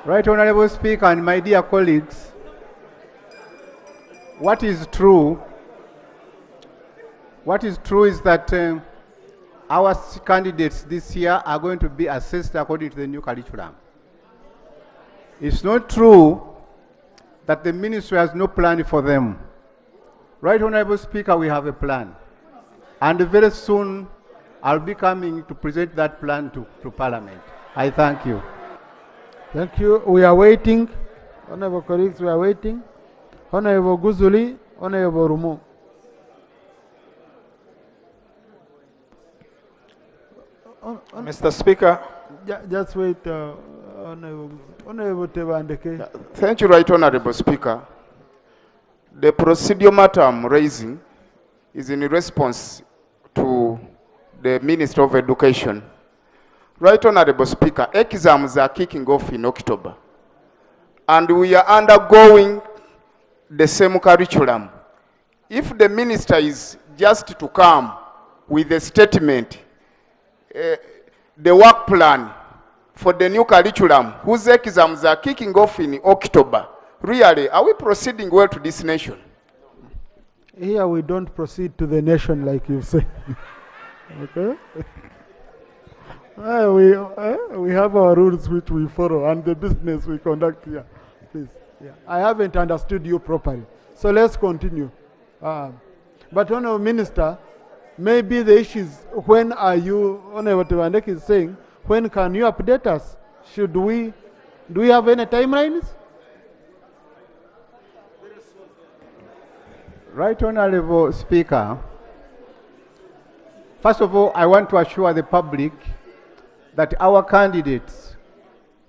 Right Honorable Speaker and my dear colleagues, what is true is that our candidates this year are going to be assessed according to the new curriculum. It's not true that the ministry has no plan for them. Right Honorable Speaker, we have a plan. And very soon, I'll be coming to present that plan to Parliament. I thank you. Thank you. We are waiting. Honorable colleagues, we are waiting. Honorable Guzuli, Honorable Rumo. Mr. Speaker. Just wait, Honorable Tebandeke. Thank you, Right Honorable Speaker. The procedural matter I'm raising is in response to the Minister of Education. Right Honorable Speaker, exams are kicking off in October, and we are undergoing the same curriculum. If the minister is just to come with a statement, the work plan for the new curriculum, whose exams are kicking off in October, really, are we proceeding well to this nation? Here we don't proceed to the nation like you say. Okay? We have our rules which we follow and the business we conduct here. Please. Yeah. I haven't understood you properly. So let's continue. But Honorable Minister, maybe the issue is when are you, Honorable Tewandek is saying, when can you update us? Do we have any timelines? Right Honorable Speaker, first of all, I want to assure the public that our candidates,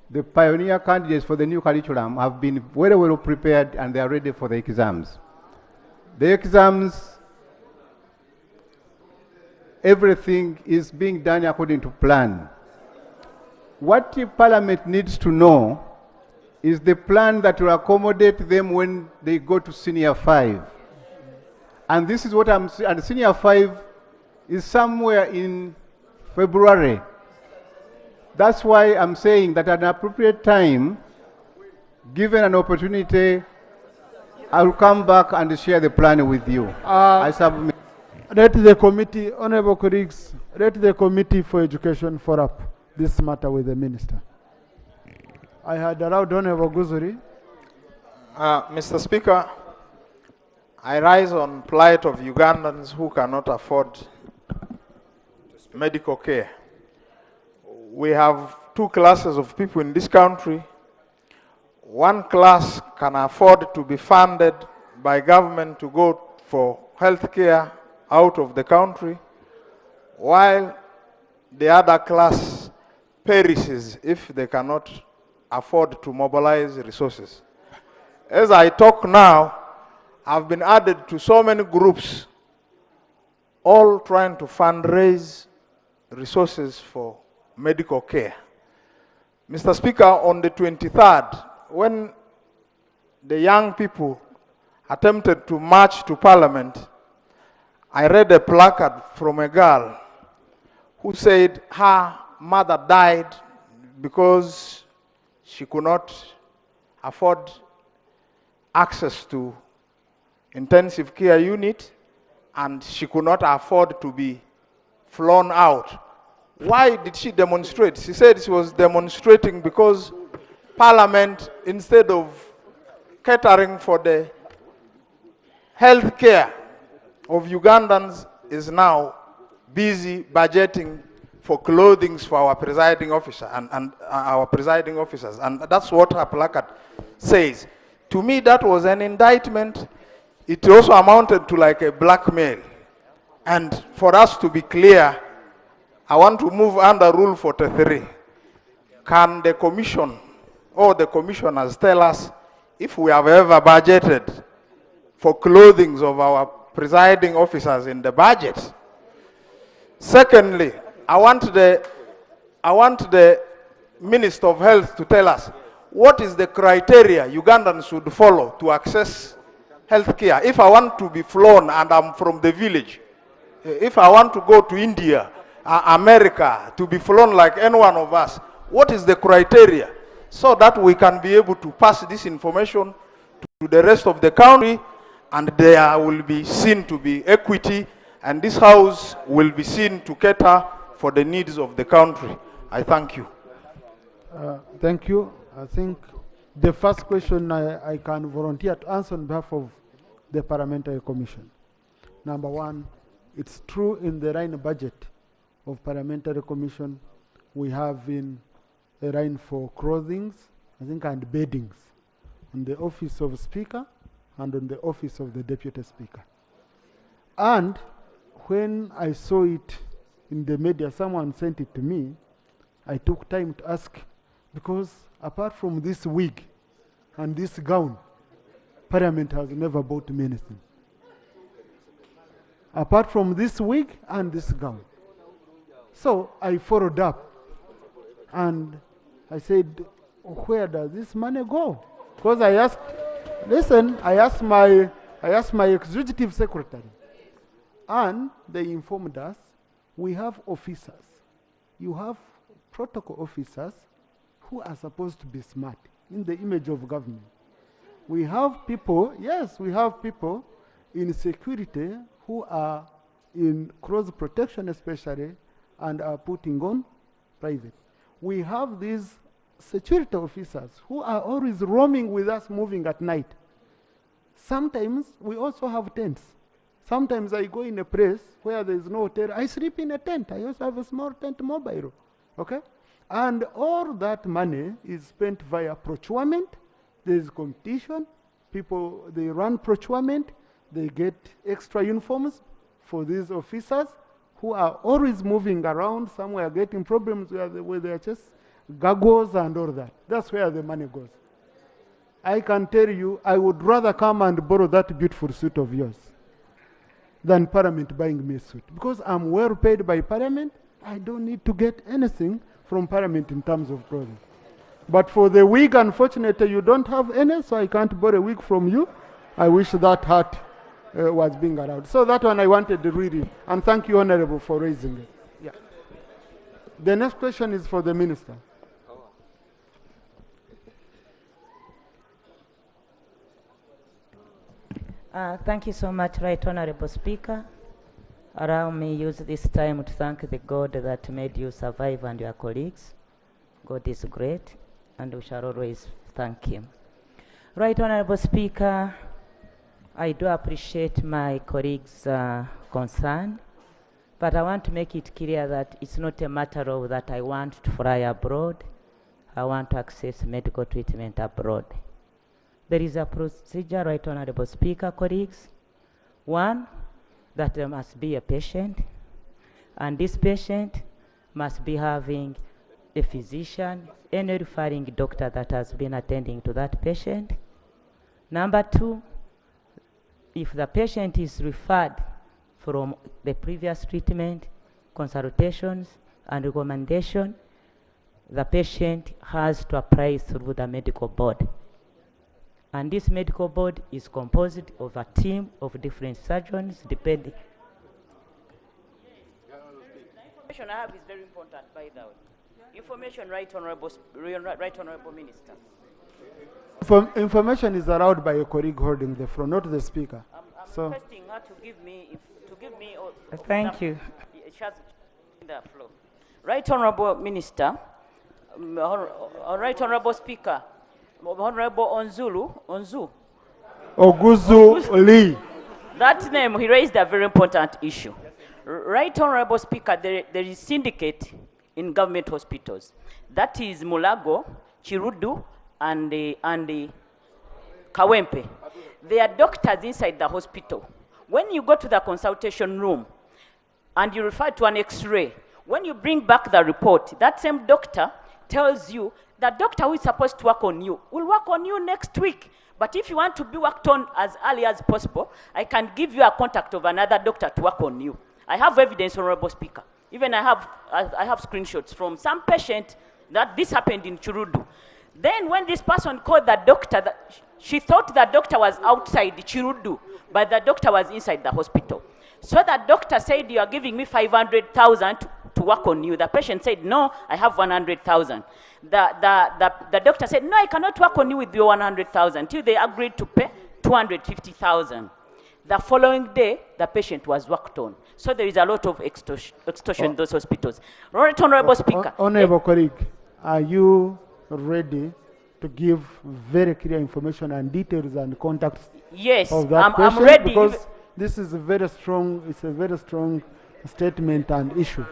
the pioneer candidates for the new curriculum, have been very well prepared and they are ready for the exams. The exams, everything is being done according to plan. What the Parliament needs to know is the plan that will accommodate them when they go to Senior 5. And this is what I'm saying, and Senior 5 is somewhere in February. That's why I'm saying that at an appropriate time, given an opportunity, I'll come back and share the plan with you. I submit. Let the committee, honorable colleagues, let the committee for education follow up this matter with the minister. I had allowed Honorable Guzuri. Mr. Speaker, I rise on plight of Ugandans who cannot afford medical care. We have two classes of people in this country. One class can afford to be funded by government to go for health care out of the country, while the other class perishes if they cannot afford to mobilize resources. As I talk now, I've been added to so many groups, all trying to fundraise resources for medical care. Mr. Speaker, on the 23rd, when the young people attempted to march to Parliament, I read a placard from a girl who said her mother died because she could not afford access to intensive care unit, and she could not afford to be flown out. Why did she demonstrate? She said she was demonstrating because Parliament, instead of catering for the health care of Ugandans, is now busy budgeting for clothing for our presiding officer and our presiding officers. And that's what her placard says. To me, that was an indictment. It also amounted to like a blackmail. And for us to be clear, I want to move under Rule 43. Can the commission or the commissioners tell us if we have ever budgeted for clothing of our presiding officers in the budget? Secondly, I want the Minister of Health to tell us what is the criteria Ugandans should follow to access health care. If I want to be flown and I'm from the village, if I want to go to India, America, to be flown like any one of us, what is the criteria? So that we can be able to pass this information to the rest of the country, and there will be seen to be equity, and this house will be seen to cater for the needs of the country. I thank you. Thank you. I think the first question I can volunteer to answer on behalf of the Parliamentary Commission. Number one, it's true in the line budget of Parliamentary Commission, we have in a line for clothings, I think, and beddings on the office of Speaker and on the office of the Deputy Speaker. And when I saw it in the media, someone sent it to me, I took time to ask, because apart from this wig and this gown, Parliament has never bought me anything. Apart from this wig and this gown. So I followed up and I said, where does this money go? Because I asked, listen, I asked my executive secretary, and they informed us, we have officers. You have protocol officers who are supposed to be smart in the image of government. We have people, yes, we have people in security who are in close protection especially and are putting on private. We have these security officers who are always roaming with us, moving at night. Sometimes we also have tents. Sometimes I go in a place where there is no hotel, I sleep in a tent. I also have a small tent mobile, okay? And all that money is spent via procurement. There is competition. People, they run procurement. They get extra uniforms for these officers who are always moving around somewhere, getting problems with their chest, goggles and all that. That's where the money goes. I can tell you, I would rather come and borrow that beautiful suit of yours than Parliament buying me a suit. Because I'm well paid by Parliament, I don't need to get anything from Parliament in terms of clothing. But for the wig, unfortunately, you don't have any, so I can't borrow a wig from you. I wish that hat was being allowed. So that one I wanted to read it. And thank you, Honorable, for raising it. Yeah. The next question is for the Minister. Thank you so much, Right Honorable Speaker. Allow me use this time to thank the God that made you survive and your colleagues. God is great, and we shall always thank him. Right Honorable Speaker, I do appreciate my colleagues' concern, but I want to make it clear that it's not a matter of that I want to fly abroad. I want to access medical treatment abroad. There is a procedure, Right Honorable Speaker, colleagues. One, that there must be a patient, and this patient must be having a physician, any referring doctor that has been attending to that patient. Number two, if the patient is referred from the previous treatment, consultations, and recommendation, the patient has to apply through the medical board. And this medical board is composed of a team of different surgeons, depending. The information I have is very important, by the way. Information, Right Honorable Minister. Information is allowed by a colleague holding the floor, not the Speaker. I'm requesting her to give me, Thank you. the floor. Right Honorable Minister, Right Honorable Speaker, Honorable Onzu. Oguzu Lee. That name, he raised a very important issue. Right Honorable Speaker, there is syndicate in government hospitals. That is Mulago, Chirudu, and Kawempe. They are doctors inside the hospital. When you go to the consultation room and you refer to an X-ray, when you bring back the report, that same doctor tells you the doctor who is supposed to work on you will work on you next week. But if you want to be worked on as early as possible, I can give you a contact of another doctor to work on you. I have evidence, Honorable Speaker. Even I have screenshots from some patient that this happened in Chirudu. Then when this person called the doctor, she thought the doctor was outside Chirudu, but the doctor was inside the hospital. So the doctor said, you are giving me 500,000 to work on you. The patient said, no, I have 100,000. The doctor said, no, I cannot work on you with your 100,000 till they agreed to pay 250,000. The following day, the patient was worked on. So there is a lot of extortion in those hospitals. Right, Honorable Speaker. Honorable colleague, are you ready to give very clear information and details and contacts yes, of that patient? I'm ready. Because this is a very strong, it's a very strong statement and issue.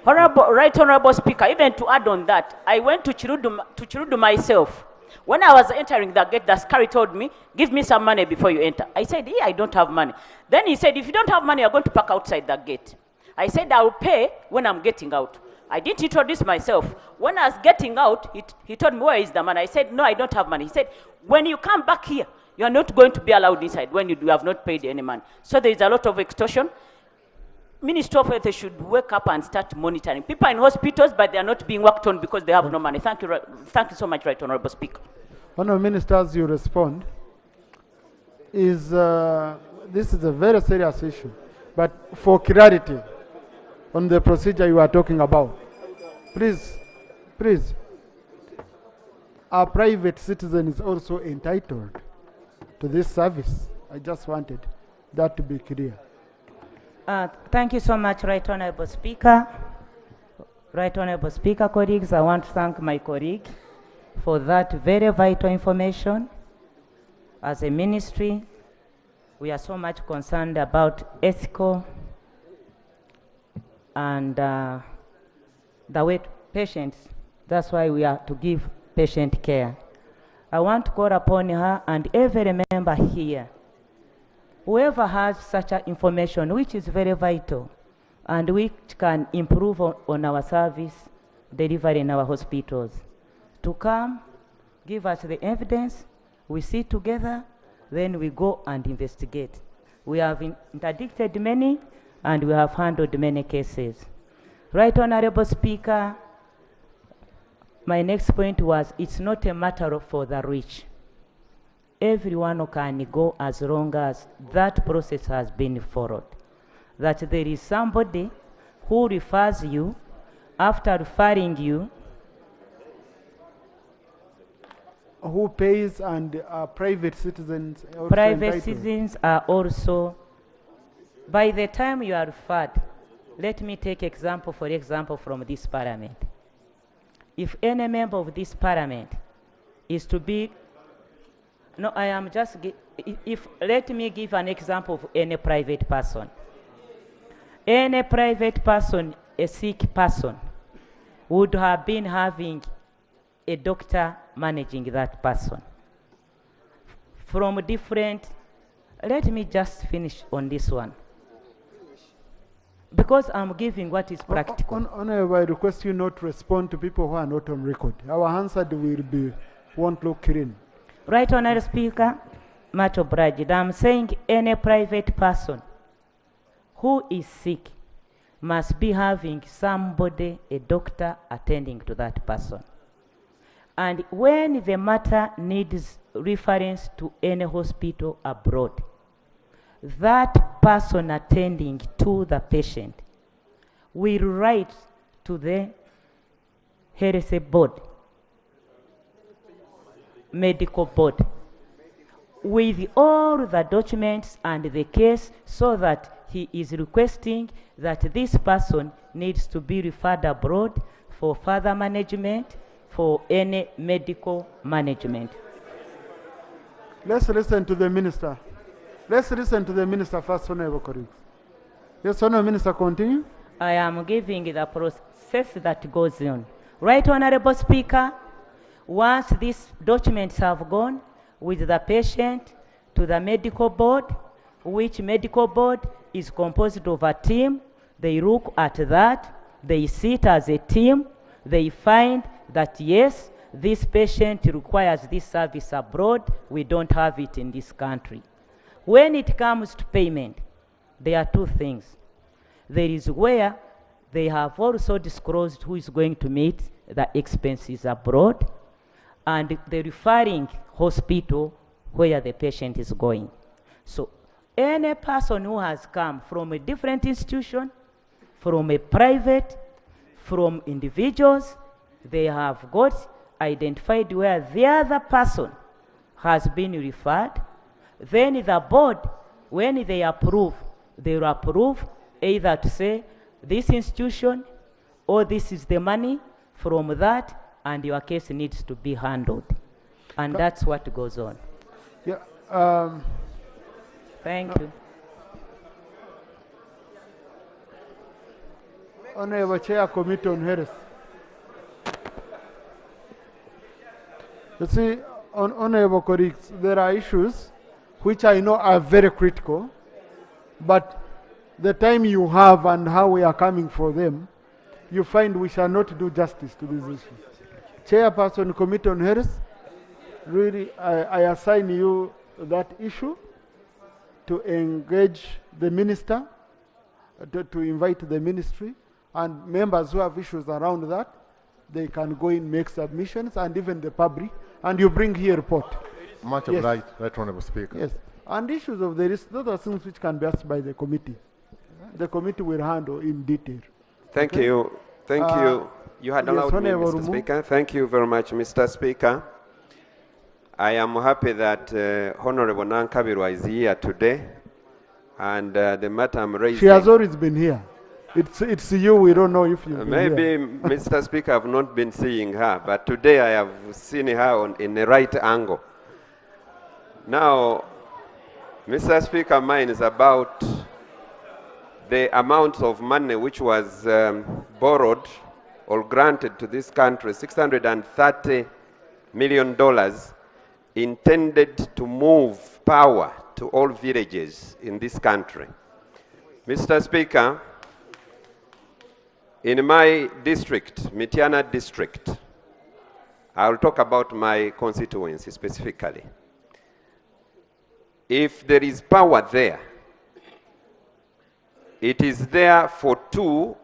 Right Honorable Speaker, even to add on that, I went to Chirudu myself. When I was entering the gate, the secretary told me, give me some money before you enter. I said, yeah, I don't have money. Then he said, if you don't have money, you're going to park outside the gate. I said, I will pay when I'm getting out. I didn't introduce myself. When I was getting out, he told me, where is the money? I said, no, I don't have money. He said, when you come back here, you are not going to be allowed inside when you have not paid any money. So there is a lot of extortion. Ministry of Health should wake up and start monitoring. People are in hospitals, but they are not being worked on because they have no money. Thank you so much, Right Honorable Speaker. Honorable Minister, as you respond, this is a very serious issue. But for clarity on the procedure you are talking about, please, our private citizen is also entitled to this service. I just wanted that to be clear. Thank you so much, Right Honorable Speaker. Right Honorable Speaker, colleagues, I want to thank my colleague for that very vital information. As a ministry, we are so much concerned about ethical and the way patients, that's why we are to give patient care. I want to call upon her and every member here, whoever has such information, which is very vital, and which can improve on our service delivery in our hospitals, to come, give us the evidence, we sit together, then we go and investigate. We have interdicted many, and we have handled many cases. Right Honorable Speaker, my next point was, it's not a matter for the rich. Everyone can go as long as that process has been followed. That there is somebody who refers you, after referring you, who pays, and private citizens also private entitled. citizens are also, by the time you are referred, let me take example, for example, from this parliament. If any member of this parliament is to be, no, I am just, let me give an example of any private person. Any private person, a sick person, would have been having a doctor managing that person. From different, let me just finish on this one, because I'm giving what is practical. Honorable, I request you not to respond to people who are not on record. Our answer won't look clean. Right Honorable Speaker, much obliged. I'm saying any private person who is sick must be having somebody, a doctor, attending to that person. And when the matter needs reference to any hospital abroad, that person attending to the patient will write to the health board, medical board, with all the documents and the case, so that he is requesting that this person needs to be referred abroad for further management, for any medical management. Let's listen to the minister. Let's listen to the minister first, honorable colleagues. Yes, honorable minister, continue. I am giving the process that goes on. Right, Honorable Speaker, once these documents have gone with the patient to the medical board, which medical board is composed of a team, they look at that, they sit as a team, they find that yes, this patient requires this service abroad, we don't have it in this country. When it comes to payment, there are two things. There is where they have also disclosed who is going to meet the expenses abroad, and the referring hospital where the patient is going. So any person who has come from a different institution, from a private, from individuals, they have got identified where the other person has been referred. Then the board, when they approve, they will approve either to say this institution or this is the money from that, and your case needs to be handled. And that's what goes on. Yeah. Thank you. Honorable Chair, Committee on Health. You see, honorable colleagues, there are issues which I know are very critical, but the time you have and how we are coming for them, you find we shall not do justice to these issues. Chairperson, Committee on Health, really, I assign you that issue to engage the minister, to invite the ministry, and members who have issues around that, they can go in, make submissions, and even the public, and you bring here report. Much obliged, Right Honourable Speaker. Yes, and issues of the risk, those are things which can be asked by the committee. The committee will handle in detail. Thank you. Thank you. You had allowed me, Mr. Speaker. Thank you very much, Mr. Speaker. I am happy that Honorable Nankabirwa is here today, and the matter I'm raising... She has always been here. It's you, we don't know if you've been maybe, here. Mr. Speaker, I've not been seeing her, but today I have seen her in the right angle. Now, Mr. Speaker, mine is about the amount of money which was borrowed or granted to this country, $630 million, intended to move power to all villages in this country. Mr. Speaker, in my district, Mitiana district, I'll talk about my constituency specifically. If there is power there, it is there for 2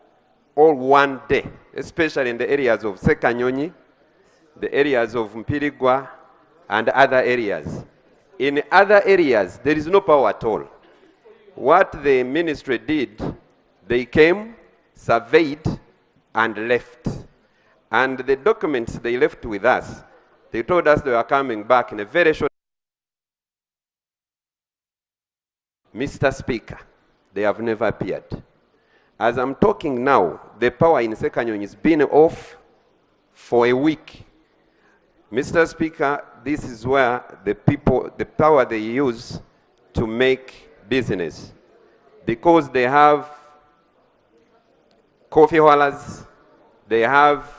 or 1 day, especially in the areas of Sekanyonyi, the areas of Mpirigwa, and other areas. In other areas, there is no power at all. What the ministry did, they came, surveyed, and left. And the documents they left with us, they told us they were coming back in a very short time. Mr. Speaker, they have never appeared. As I'm talking now, the power in Sekanyonyi has been off for a week. Mr. Speaker, this is where the power they use to make business. Because they have coffee hauls, they have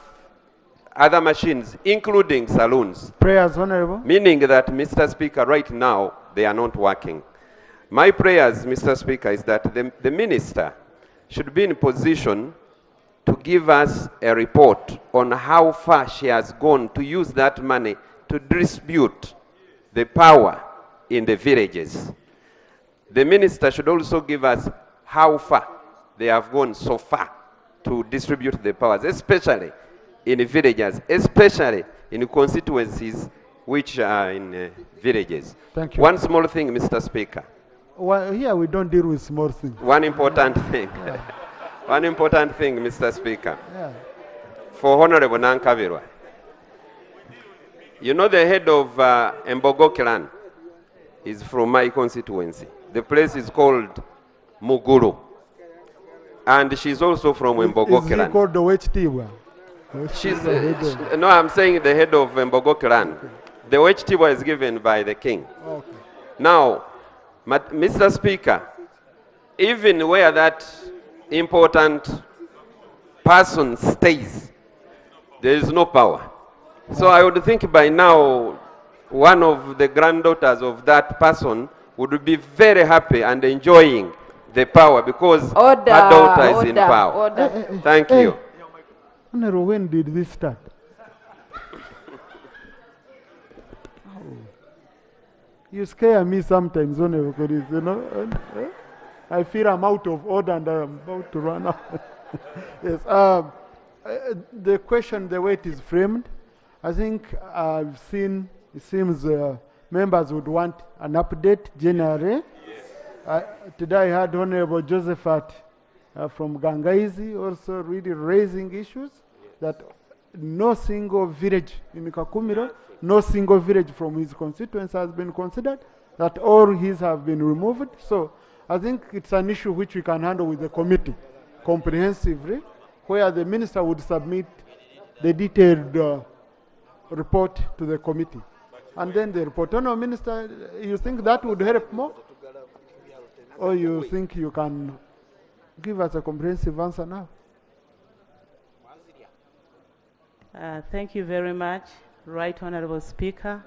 other machines, including saloons. Prayers, Honorable. Meaning that, Mr. Speaker, right now, they are not working. My prayers, Mr. Speaker, is that the minister should be in position to give us a report on how far she has gone to use that money to distribute the power in the villages. The minister should also give us how far they have gone so far to distribute the powers, especially in the villages, especially in constituencies which are in villages. Thank you. One small thing, Mr. Speaker. Well, here we don't deal with small things. One important thing. Yeah. One important thing, Mr. Speaker. Yeah. For Honorable Nankabirwa. You know the head of Mbogo clan is from my constituency. The place is called Muguru. And she's also from Is he Mbogokeran. called the Wechtiwa? She's, no, I'm saying the head of Mbogokeran. The Wechtiwa is given by the king. Okay. Now, Mr. Speaker, even where that important person stays, there is no power. So I would think by now, one of the granddaughters of that person would be very happy and enjoying the power because her daughter is in power. Thank you. Honorable, when did this start? You scare me sometimes, Honorable, because, you know, I feel I'm out of order and I'm about to run out. Yes. The question, the way it is framed, I think I've seen, it seems members would want an update generally. Today I had Honorable Josephat from Gangaizi also really raising issues that no single village in Kakumiro, no single village from his constituents has been considered, that all his have been removed. So I think it's an issue which we can handle with the committee comprehensively, where the minister would submit the detailed report to the committee. And then the report. No, Minister, you think that would help more? Or you think you can give us a comprehensive answer now? Thank you very much, Right Honorable Speaker.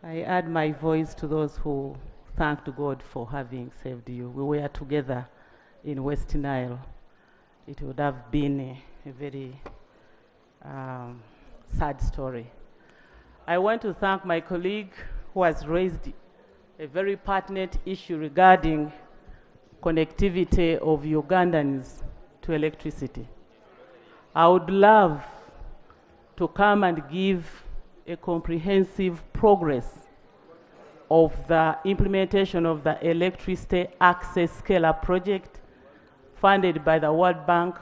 I add my voice to those who thanked God for having saved you. We were together in West Nile. It would have been a very sad story. I want to thank my colleague who has raised a very pertinent issue regarding connectivity of Ugandans to electricity. I would love to come and give a comprehensive progress of the implementation of the Electricity Access Scale-Up project funded by the World Bank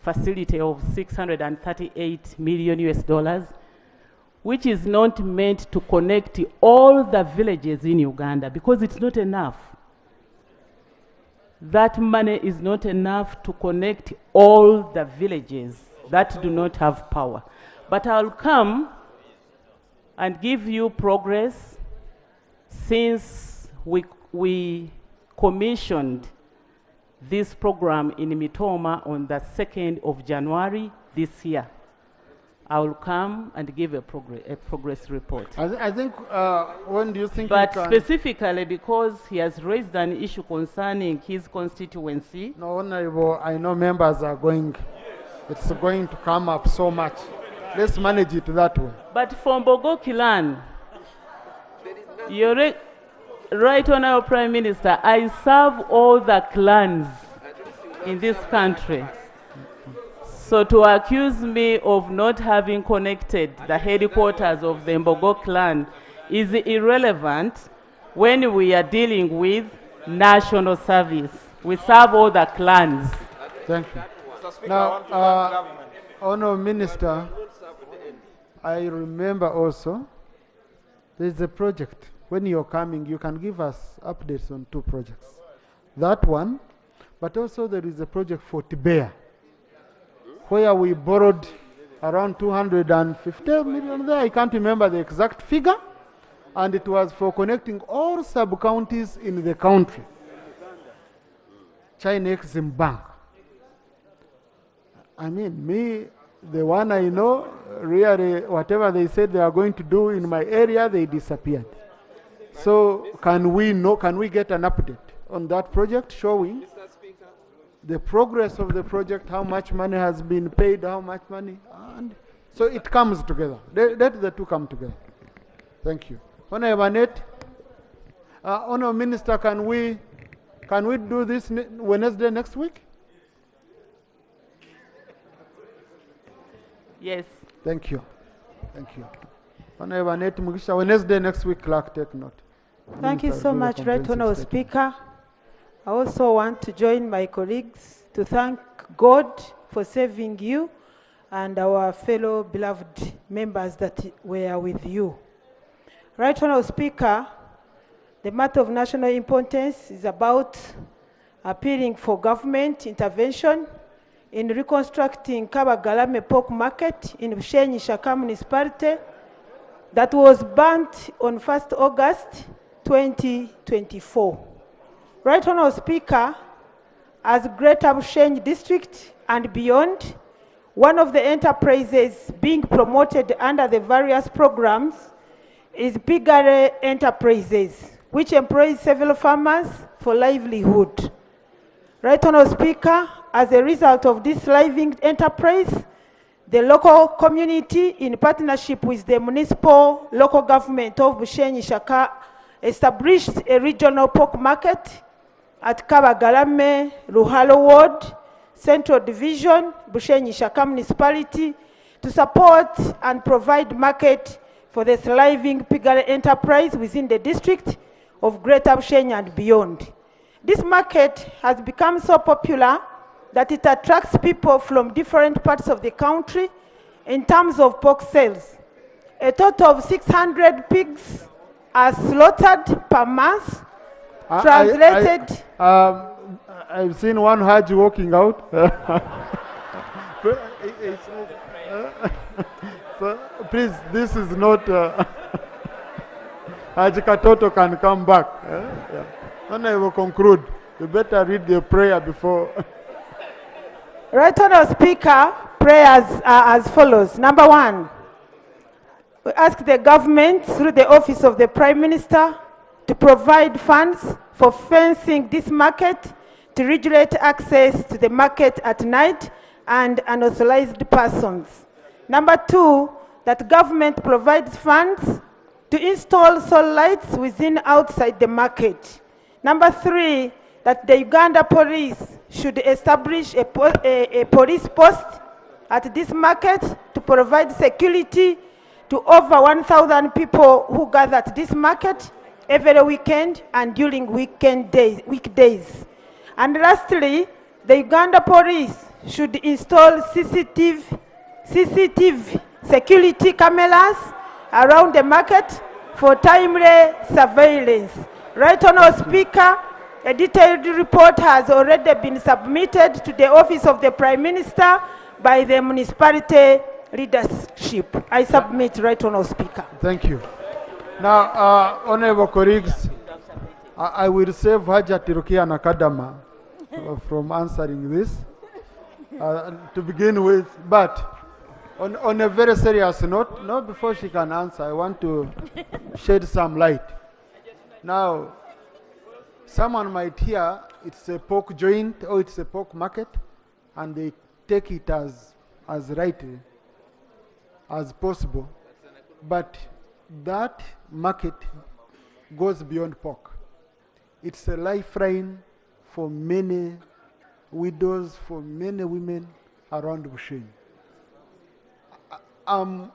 facility of $638 million, which is not meant to connect all the villages in Uganda because it's not enough. That money is not enough to connect all the villages that do not have power. But I'll come and give you progress since we commissioned this program in Mitoma on the 2nd of January this year. I will come and give a progress report. I think, when do you think But you can... specifically because he has raised an issue concerning his constituency. No, Honorable, I know members are going, it's going to come up so much. Let's manage it that way. But from Bogokilan, you're Right Honorable Prime Minister, I serve all the clans in this country. So to accuse me of not having connected the headquarters of the Mbogo clan is irrelevant when we are dealing with national service. We serve all the clans. Thank you. Now, Honourable Minister, I remember also there's a project. When you're coming, you can give us updates on 2 projects. That one, but also there is a project for Tibea, where we borrowed around 250 million there. I can't remember the exact figure. And it was for connecting all sub-counties in the country. China Exim Bank. I mean, me, the one I know, really, whatever they said they are going to do in my area, they disappeared. So can we get an update on that project showing the progress of the project, how much money has been paid, how much money, and so it comes together. Let the 2 come together. Thank you. Honorable Annette, Honorable Minister, can we do this Wednesday next week? Yes. Thank you. Thank you. Honorable Annette Mugisha, Wednesday next week, clerk, take note. Thank you so much, Right Honorable Speaker. I also want to join my colleagues to thank God for saving you and our fellow beloved members that were with you. Right Honorable Speaker, The matter of national importance is about appealing for government intervention in reconstructing Kabagalame pork market in Bushenyi Shaka municipality that was burnt on 1st August 2024. Right Honourable Speaker, as Greater Bushenyi District and beyond, one of the enterprises being promoted under the various programs is Pigare Enterprises, which employs several farmers for livelihood. Right Honourable Speaker, as a result of this living enterprise, the local community, in partnership with the municipal local government of Bushenyi Shaka, established a regional pork market at Kabagalame, Ruhalo Ward, Central Division, Bushenyi Shaka Municipality, to support and provide market for the thriving piggery enterprise within the district of Greater Bushenyi and beyond. This market has become so popular that it attracts people from different parts of the country in terms of pork sales. A total of 600 pigs are slaughtered per month, translated. I've seen one Hajj walking out. So, please, this is not. Hajj Katoto can come back. Yeah. When I will conclude, you better read the prayer before. Right Honourable Speaker, prayers are as follows. Number one, we ask the government through the office of the Prime Minister to provide funds for fencing this market to regulate access to the market at night and unauthorized persons. Number two, that government provides funds to install solar lights within outside the market. Number three, that the Uganda police should establish a police post at this market to provide security to over 1,000 people who gather at this market every weekend and during weekdays. And lastly, the Uganda police should install CCTV security cameras around the market for timely surveillance. Right Honourable Speaker, a detailed report has already been submitted to the Office of the Prime Minister by the municipality leadership. I submit, Right Honourable Speaker. Thank you. Now, honourable colleagues, I will save Hajat Rukia Nakadama from answering this to begin with, but on a very serious note, not before she can answer, I want to shed some light. Now, someone might hear it's a pork joint or it's a pork market, and they take it as right as possible. But that market goes beyond pork. It's a lifeline for many widows, for many women around Bushenyi. I'm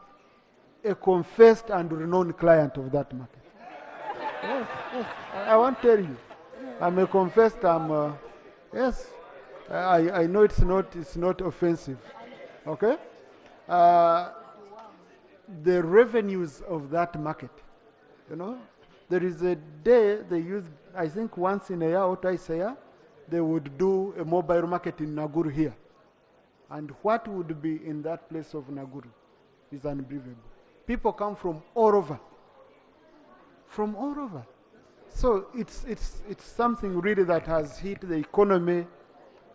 a confessed and renowned client of that market. Yes, I want to tell you. I'm a confessed, yes, I know it's not offensive, okay? The revenues of that market, you know, there is a day they use, I think once in a year or twice a year, they would do a mobile market in Naguru here. And what would be in that place of Naguru is unbelievable. People come from all over. From all over. So it's something really that has hit the economy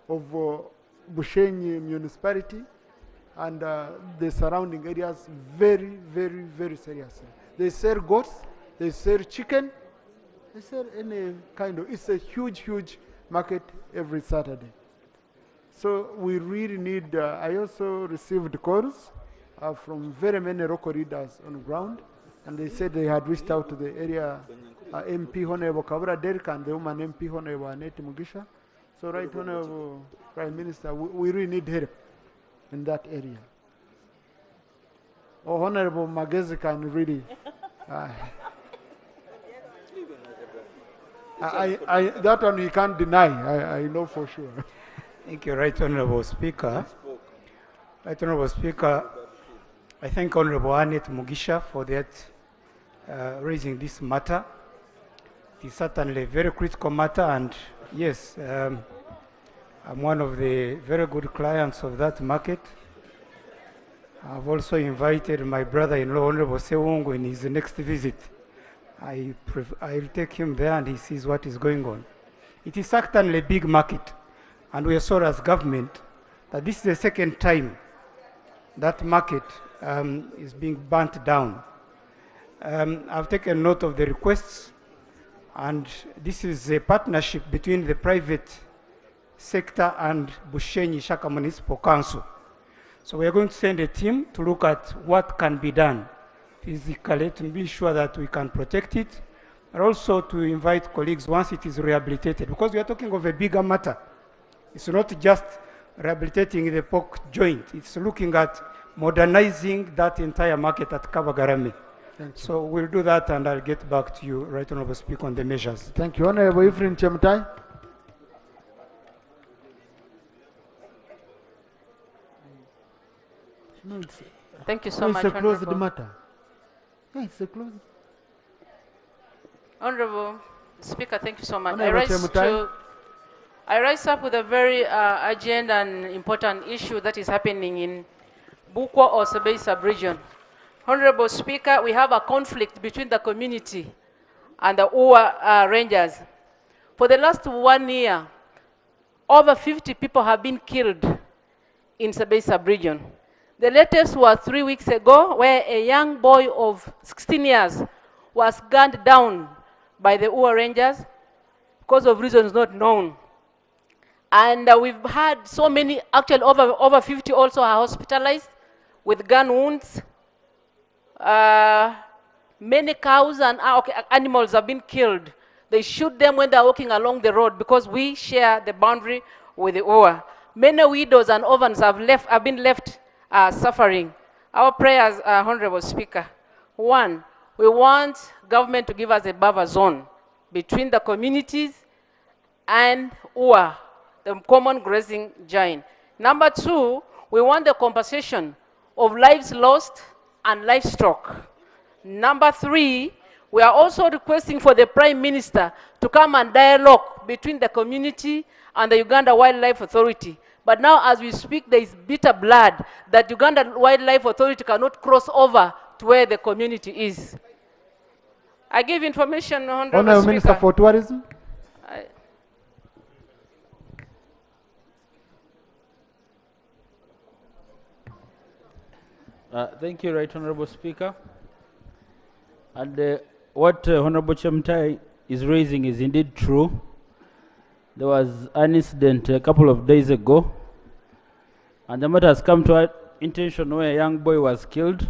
of Bushenyi municipality and the surrounding areas very, very, very seriously. They sell goats, they sell chicken, they sell any kind of, it's a huge, huge market every Saturday. So we really need, I also received calls from very many local leaders on the ground, and they said they had reached out to the area MP Honorable Kabura Derek and the woman MP Honorable Annette Mugisha. So right Honorable Prime Minister, we really need help in that area. Oh, Honorable Magezi can really, that one he can't deny, I know for sure. Thank you, Right Honorable Speaker. Right Honorable Speaker, I thank Honorable Annette Mugisha for that, raising this matter. It is certainly a very critical matter, and yes, I'm one of the very good clients of that market. I've also invited my brother-in-law, Honorable Sewongo, in his next visit. I'll take him there and he sees what is going on. It is certainly a big market, and we are sorry as government that this is the second time that market is being burnt down. I've taken note of the requests, and this is a partnership between the private sector and Bushenyi Shaka Municipal Council. So we are going to send a team to look at what can be done physically to be sure that we can protect it, and also to invite colleagues once it is rehabilitated, because we are talking of a bigger matter. It's not just rehabilitating the pork joint, it's looking at modernizing that entire market at Kabagarame. So we'll do that, and I'll get back to you, Right Honorable Speaker, on the measures. Thank you. Honorable Ephraim Chemtai. No, Thank you so much, it's a closed Honorable. matter. Yeah, it's a closed. Honorable Speaker, thank you so much. Honorable I rise up with a very urgent and important issue that is happening in Bukwa or Sebei sub-region. Honorable Speaker, we have a conflict between the community and the Ua Rangers. For the last 1 year, over 50 people have been killed in Sebei sub-region. The latest was 3 weeks ago, where a young boy of 16 years was gunned down by the Ua Rangers because of reasons not known. And we've had so many, actually over 50 also are hospitalized with gun wounds. Many cows and animals have been killed. They shoot them when they're walking along the road because we share the boundary with the Ua. Many widows and orphans have been left suffering. Our prayers, Honorable Speaker. One, we want government to give us a buffer zone between the communities and Ua, the common grazing giant. Number two, we want the compensation of lives lost and livestock. Number three, we are also requesting for the Prime Minister to come and dialogue between the community and the Uganda Wildlife Authority. But now as we speak, there is bitter blood that Uganda Wildlife Authority cannot cross over to where the community is. I give information, Honorable Minister for Tourism. Thank you, Right Honorable Speaker. And what Honorable Chemtai is raising is indeed true. There was an incident a couple of days ago, and the matter has come to our attention where a young boy was killed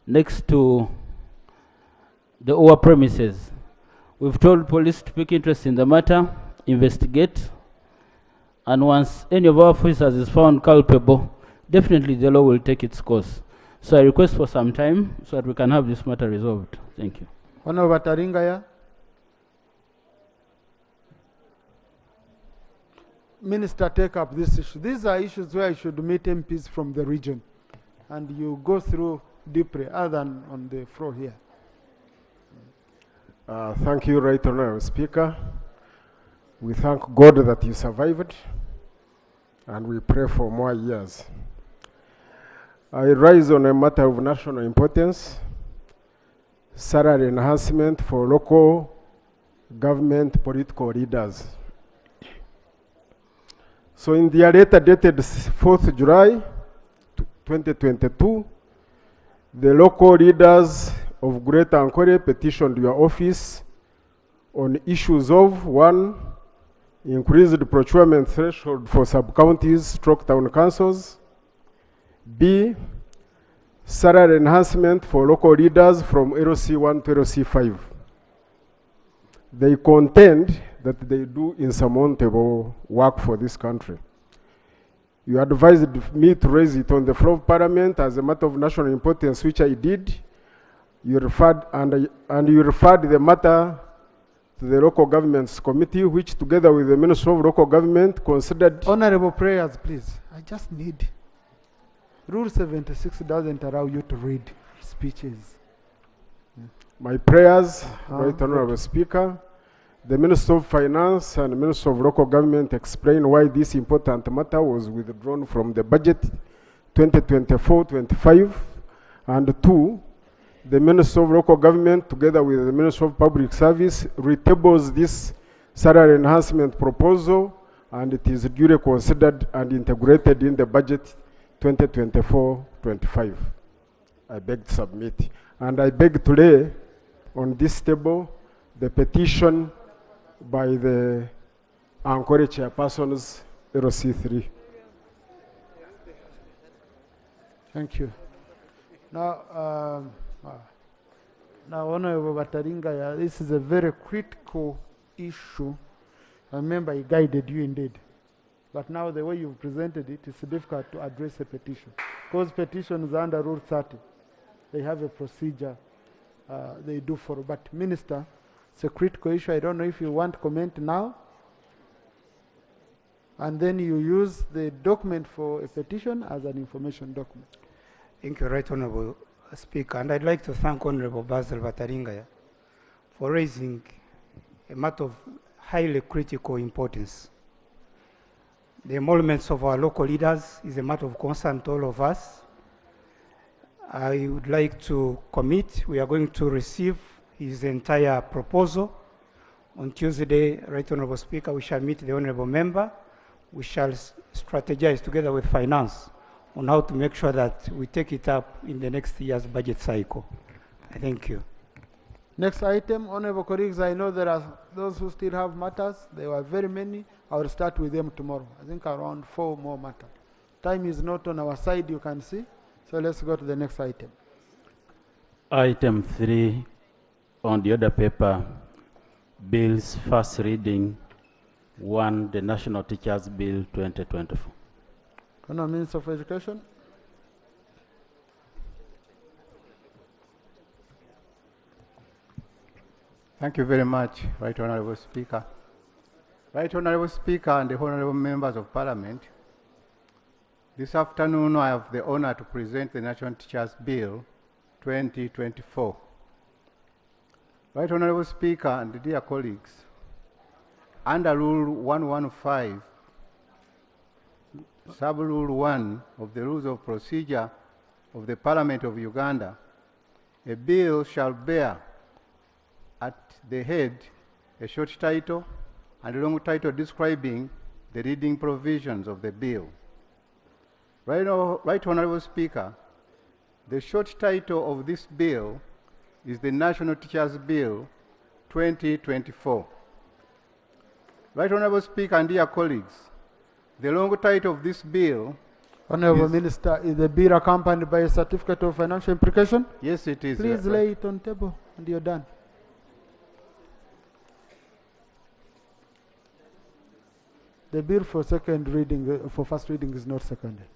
next to the Ua premises. We've told police to take interest in the matter, investigate, and once any of our officers is found culpable, definitely the law will take its course. So I request for some time so that we can have this matter resolved. Thank you. Honorable Taringaya. Minister, take up this issue. These are issues where you should meet MPs from the region, and you go through deeply, other than on the floor here. Thank you, Right Honorable Speaker. We thank God that you survived, and we pray for more years. I rise on a matter of national importance, salary enhancement for local government political leaders. So in their letter dated 4th July 2022, the local leaders of Greater Ankole petitioned your office on issues of 1, increased procurement threshold for sub-counties, town councils; B, salary enhancement for local leaders from LC1 to LC5. They contend that they do insurmountable work for this country. You advised me to raise it on the floor of Parliament as a matter of national importance, which I did. You referred, and you referred the matter to the Local Governments Committee, which together with the Ministry of Local Government considered... Honorable prayers, please. I just need... Rule 76 doesn't allow you to read speeches. My prayers, Right Honorable Speaker, The Minister of Finance and the Minister of Local Government explained why this important matter was withdrawn from the budget 2024-25. And 2, the Minister of Local Government, together with the Minister of Public Service, retables this salary enhancement proposal, and it is duly considered and integrated in the budget 2024-25. I beg to submit. And I beg to lay on this table the petition by the Ankole chairpersons, LC3. Thank you. Now, Honorable Bataringa, this is a very critical issue. I remember he guided you indeed. But now the way you've presented it, it's difficult to address a petition. Because petitions are under Rule 30. They have a procedure they do follow. But Minister, it's a critical issue. I don't know if you want to comment now. And then you use the document for a petition as an information document. Thank you, Right Honourable Speaker. And I'd like to thank Honourable Basil Bataringaya for raising a matter of highly critical importance. The emoluments of our local leaders is a matter of concern to all of us. I would like to commit, we are going to receive his entire proposal. On Tuesday, Right Honourable Speaker, we shall meet the Honourable Member. We shall strategize together with Finance on how to make sure that we take it up in the next year's budget cycle. I thank you. Next item, honorable colleagues, I know there are those who still have matters. There were very many. I will start with them tomorrow. I think around 4 more matters. Time is not on our side, you can see. So let's go to the next item. Item 3 on the other paper, bills first reading. 1, the National Teachers Bill 2024. Honourable Minister of Education. Thank you very much, Right Honourable Speaker. Right Honourable Speaker and the Honourable Members of Parliament, this afternoon I have the honour to present the National Teachers Bill 2024. Right Honourable Speaker and dear colleagues, under Rule 115, Sub-Rule 1 of the Rules of Procedure of the Parliament of Uganda, a bill shall bear at the head a short title and a long title describing the reading provisions of the bill. Right Honourable Speaker, the short title of this bill is the National Teachers Bill 2024. Right Honourable Speaker and dear colleagues, the long title of this bill. Honourable Minister, is the bill accompanied by a certificate of financial implication? Yes, it is. Please lay it on table and you're done. The bill for second reading, for first reading is not seconded.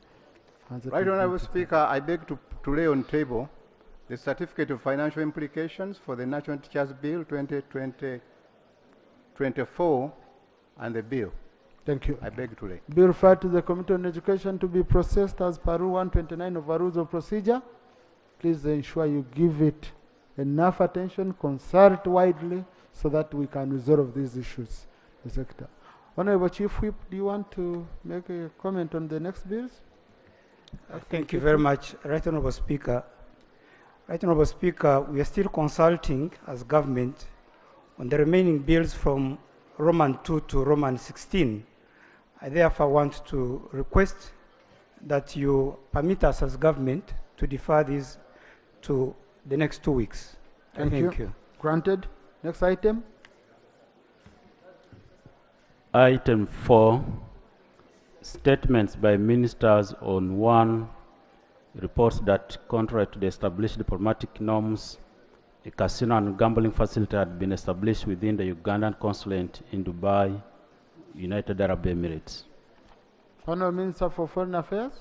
Right Honourable Speaker, I beg to lay on table the certificate of financial implications for the National Teachers Bill 2024 and the bill. Thank you. I beg to lay. Bill referred to the Committee on Education to be processed as per Rule 129 of our Rules of Procedure. Please ensure you give it enough attention, consult widely, so that we can resolve these issues in the sector. Honourable Chief Whip, do you want to make a comment on the next bills? Thank you very much, Right Honourable Speaker. Right Honourable Speaker, we are still consulting as government on the remaining bills from Roman 2 to Roman 16. I therefore want to request that you permit us as government to defer these to the next 2 weeks. Thank you. Granted. Next item. Item 4, statements by ministers on 1, reports that contrary to the established diplomatic norms, a casino and gambling facility had been established within the Ugandan consulate in Dubai, United Arab Emirates. Honourable Minister for Foreign Affairs.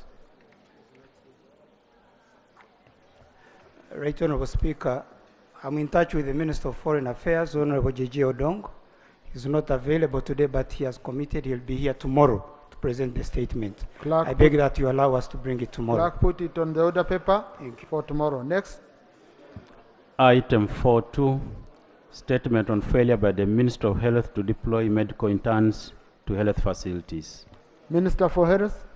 Right Honourable Speaker, I'm in touch with the Minister of Foreign Affairs, Honourable J.J. Odong. He's not available today, but he has committed he'll be here tomorrow to present the statement. Clerk, I beg that you allow us to bring it tomorrow. Clerk, put it on the order paper for tomorrow. Next. Item 4.2, statement on failure by the Minister of Health to deploy medical interns to health facilities. Minister for Health.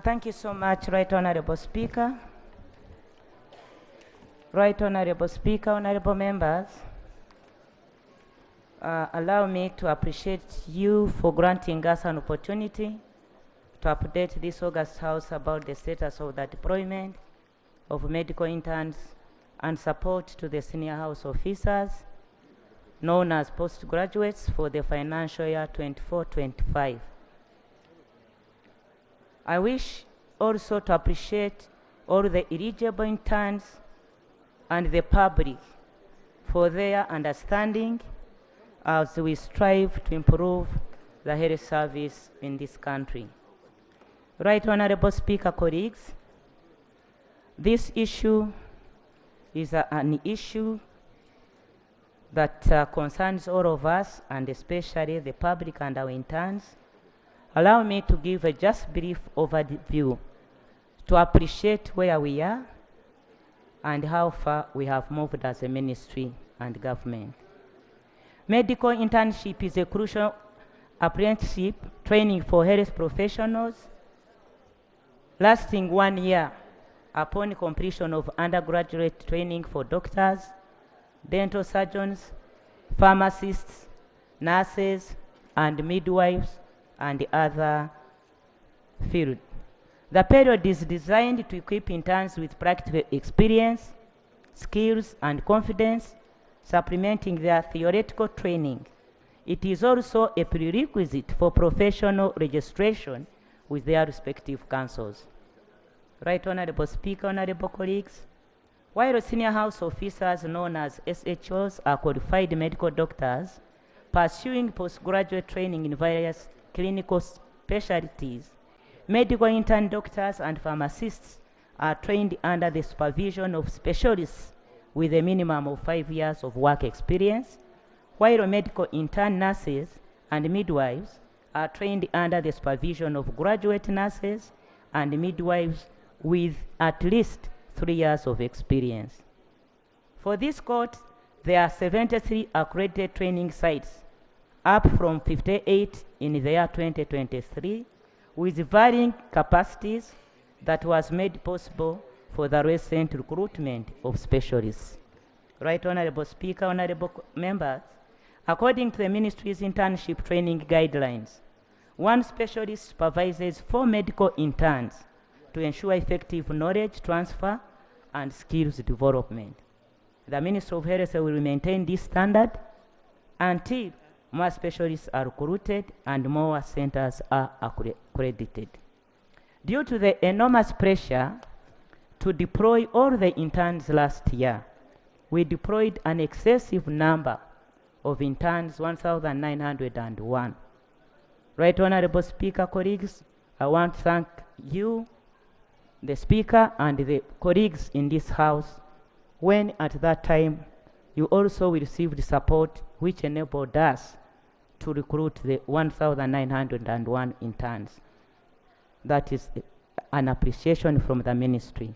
Thank you so much, Right Honorable Speaker. Right Honorable Speaker, honorable members, allow me to appreciate you for granting us an opportunity to update this August House about the status of the deployment of medical interns and support to the senior house officers, known as postgraduates, for the financial year 24-25. I wish also to appreciate all the eligible interns and the public for their understanding as we strive to improve the health service in this country. Right Honorable Speaker, colleagues, this issue is an issue that concerns all of us, and especially the public and our interns. Allow me to give a just brief overview to appreciate where we are and how far we have moved as a ministry and government. Medical internship is a crucial apprenticeship training for health professionals lasting 1 year upon completion of undergraduate training for doctors, dental surgeons, pharmacists, nurses, and midwives, and other fields. The period is designed to equip interns with practical experience, skills, and confidence, supplementing their theoretical training. It is also a prerequisite for professional registration with their respective councils. Right Honorable Speaker, honorable colleagues, while senior house officers known as SHOs are qualified medical doctors pursuing postgraduate training in various clinical specialties, medical intern doctors and pharmacists are trained under the supervision of specialists with a minimum of 5 years of work experience, while medical intern nurses and midwives are trained under the supervision of graduate nurses and midwives with at least 3 years of experience. For this court, there are 73 accredited training sites, up from 58 in the year 2023, with varying capacities that was made possible for the recent recruitment of specialists. Right Honorable Speaker, honorable members, according to the ministry's internship training guidelines, one specialist supervises 4 medical interns to ensure effective knowledge transfer and skills development. The Ministry of Health will maintain this standard until more specialists are recruited and more centers are accredited. Due to the enormous pressure to deploy all the interns last year, we deployed an excessive number of interns, 1,901. Right Honorable Speaker, colleagues, I want to thank you, the Speaker, and the colleagues in this House, when at that time you also received support which enabled us to recruit the 1,901 interns. That is an appreciation from the ministry.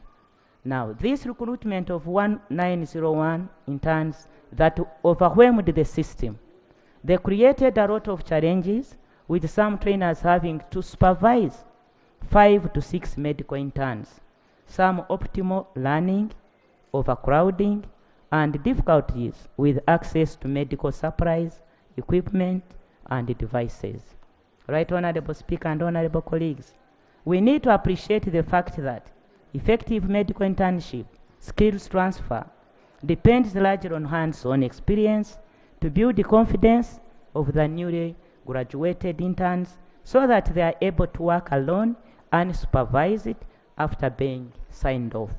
Now, this recruitment of 1,901 interns that overwhelmed the system, they created a lot of challenges, with some trainers having to supervise 5 to 6 medical interns, some optimal learning, overcrowding, and difficulties with access to medical supplies, equipment, and devices. Right Honorable Speaker and honorable colleagues, we need to appreciate the fact that effective medical internship skills transfer depends largely on hands-on experience to build the confidence of the newly graduated interns so that they are able to work alone and supervise it after being signed off.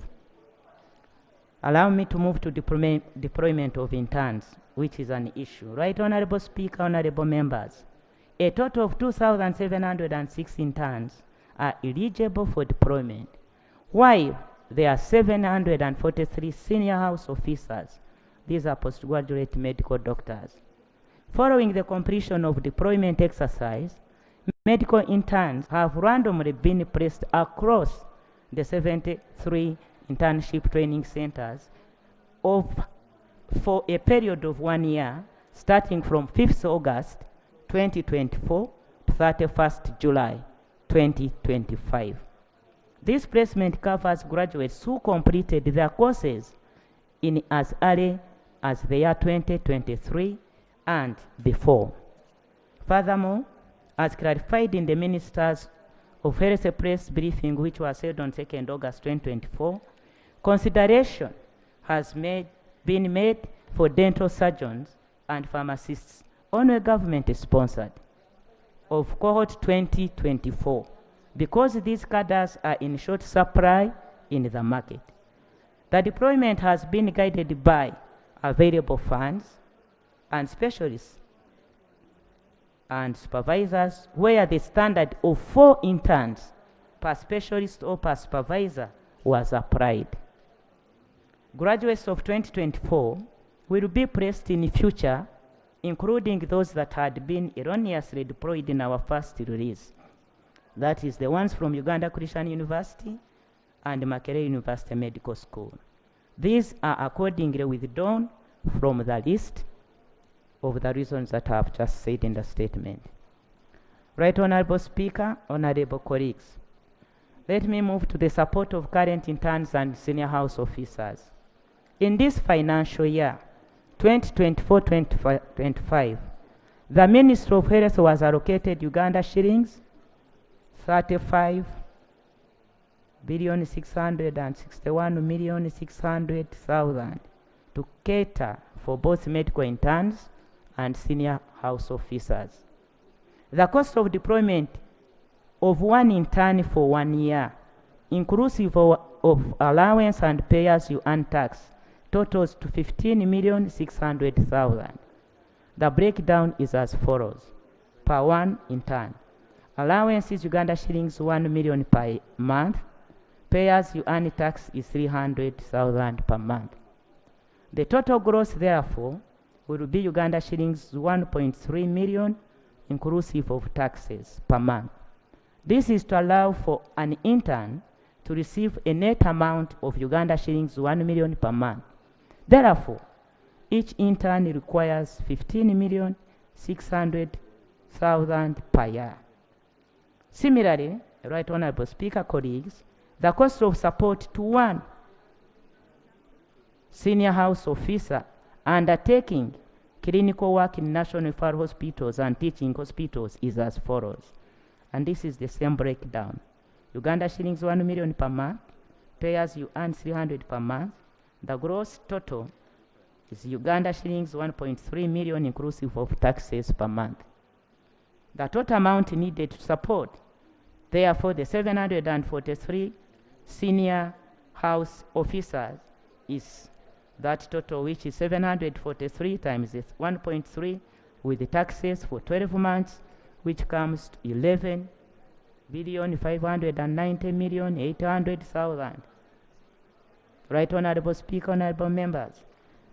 Allow me to move to deployment of interns, which is an issue. Right Honorable Speaker, honorable members, a total of 2,706 interns are eligible for deployment, while there are 743 senior house officers. These are postgraduate medical doctors. Following the completion of deployment exercise, medical interns have randomly been placed across the 73 internship training centers for a period of 1 year, starting from 5th August 2024 to 31st July 2025. This placement covers graduates who completed their courses in as early as the year 2023 and before. Furthermore, as clarified in the Ministers of Health press briefing which was held on 2nd August 2024, consideration has been made for dental surgeons and pharmacists on a government-sponsored of cohort 2024 because these cadres are in short supply in the market. The deployment has been guided by available funds and specialists and supervisors where the standard of 4 interns per specialist or per supervisor was applied. Graduates of 2024 will be placed in future, including those that had been erroneously deployed in our first release. That is the ones from Uganda Christian University and Makerere University Medical School. These are accordingly withdrawn from the list of the reasons that I have just said in the statement. Right Honorable Speaker, Honorable colleagues, let me move to the support of current interns and senior house officers. In this financial year, 2024-25, the Ministry of Health was allocated Uganda shillings 35,661,600,000 to cater for both medical interns and senior house officers. The cost of deployment of 1 intern for 1 year, inclusive of allowance and pay-as-you-earn tax, totals to 15,600,000. The breakdown is as follows. Per 1 intern, allowance is Uganda shillings 1 million per month. Pay-as-you-earn tax is 300,000 per month. The total gross, therefore, will be Uganda shillings 1.3 million, inclusive of taxes, per month. This is to allow for an intern to receive a net amount of Uganda shillings 1 million per month. Therefore, each intern requires 15,600,000 per year. Similarly, Right Honorable Speaker, colleagues, the cost of support to 1 senior house officer undertaking clinical work in national referral hospitals and teaching hospitals is as follows. And this is the same breakdown. Uganda shillings 1 million per month, pay-as-you-earn 300 per month. The gross total is Uganda shillings 1.3 million inclusive of taxes per month. The total amount needed to support, therefore, the 743 senior house officers is that total, which is 743 times 1.3 with the taxes for 12 months, which comes to 11,590,800,000. Right Honorable Speaker, Honorable Members,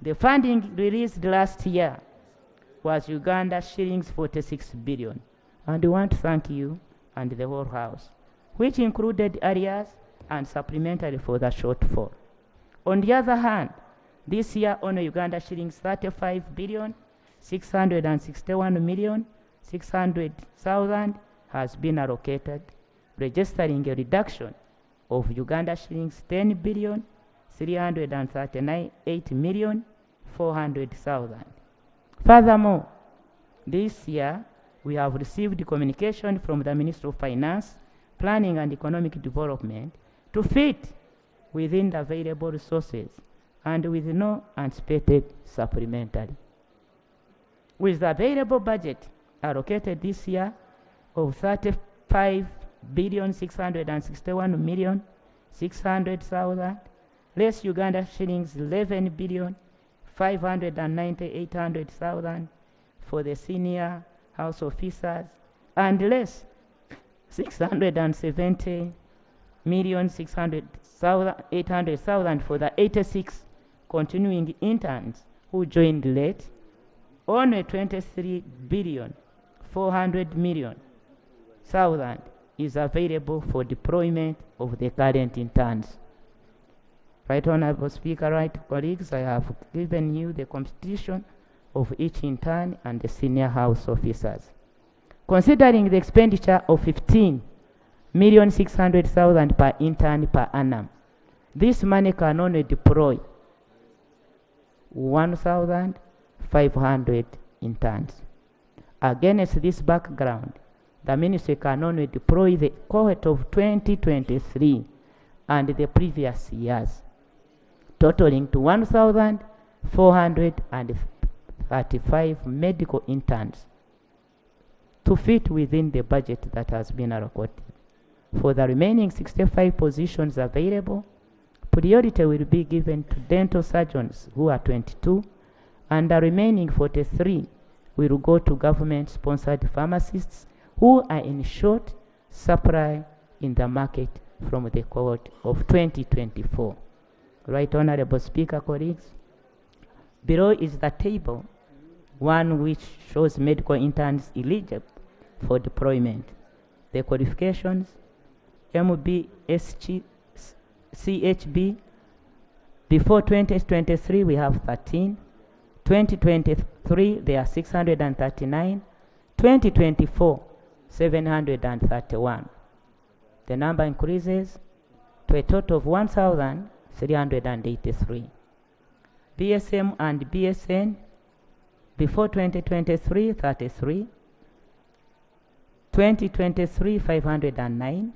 the funding released last year was Uganda shillings 46 billion. And we want to thank you and the whole House, which included areas and supplementary for the shortfall. On the other hand, this year only Uganda shillings 35 billion 661,600,000 has been allocated, registering a reduction of Uganda shillings 10 billion 338,400,000. Furthermore, this year we have received communication from the Ministry of Finance, Planning and Economic Development to fit within the available resources and with no anticipated supplementary. With the available budget allocated this year of 35,661,600,000, less Uganda shillings 11,598,000 for the senior house officers, and less 670,600,000 800,000 for the 86 continuing interns who joined late. Only 23 billion 400 million thousand is available for deployment of the current interns. Right Honorable Speaker, right colleagues, I have given you the constitution of each intern and the senior house officers. Considering the expenditure of 15,600,000 per intern per annum, this money can only deploy 1,500 interns. Against this background, the ministry can only deploy the cohort of 2023 and the previous years, totaling to 1,435 medical interns to fit within the budget that has been allocated. For the remaining 65 positions available, priority will be given to dental surgeons who are 22, and the remaining 43 will go to government-sponsored pharmacists who are in short supply in the market from the cohort of 2024. Right Honorable Speaker, colleagues, below is the table, one which shows medical interns eligible for deployment. The qualifications: MB, SG, CHB. Before 2023, we have 13. 2023, there are 639. 2024, 731. The number increases to a total of 1,383. BSM and BSN, before 2023, 33. 2023, 509.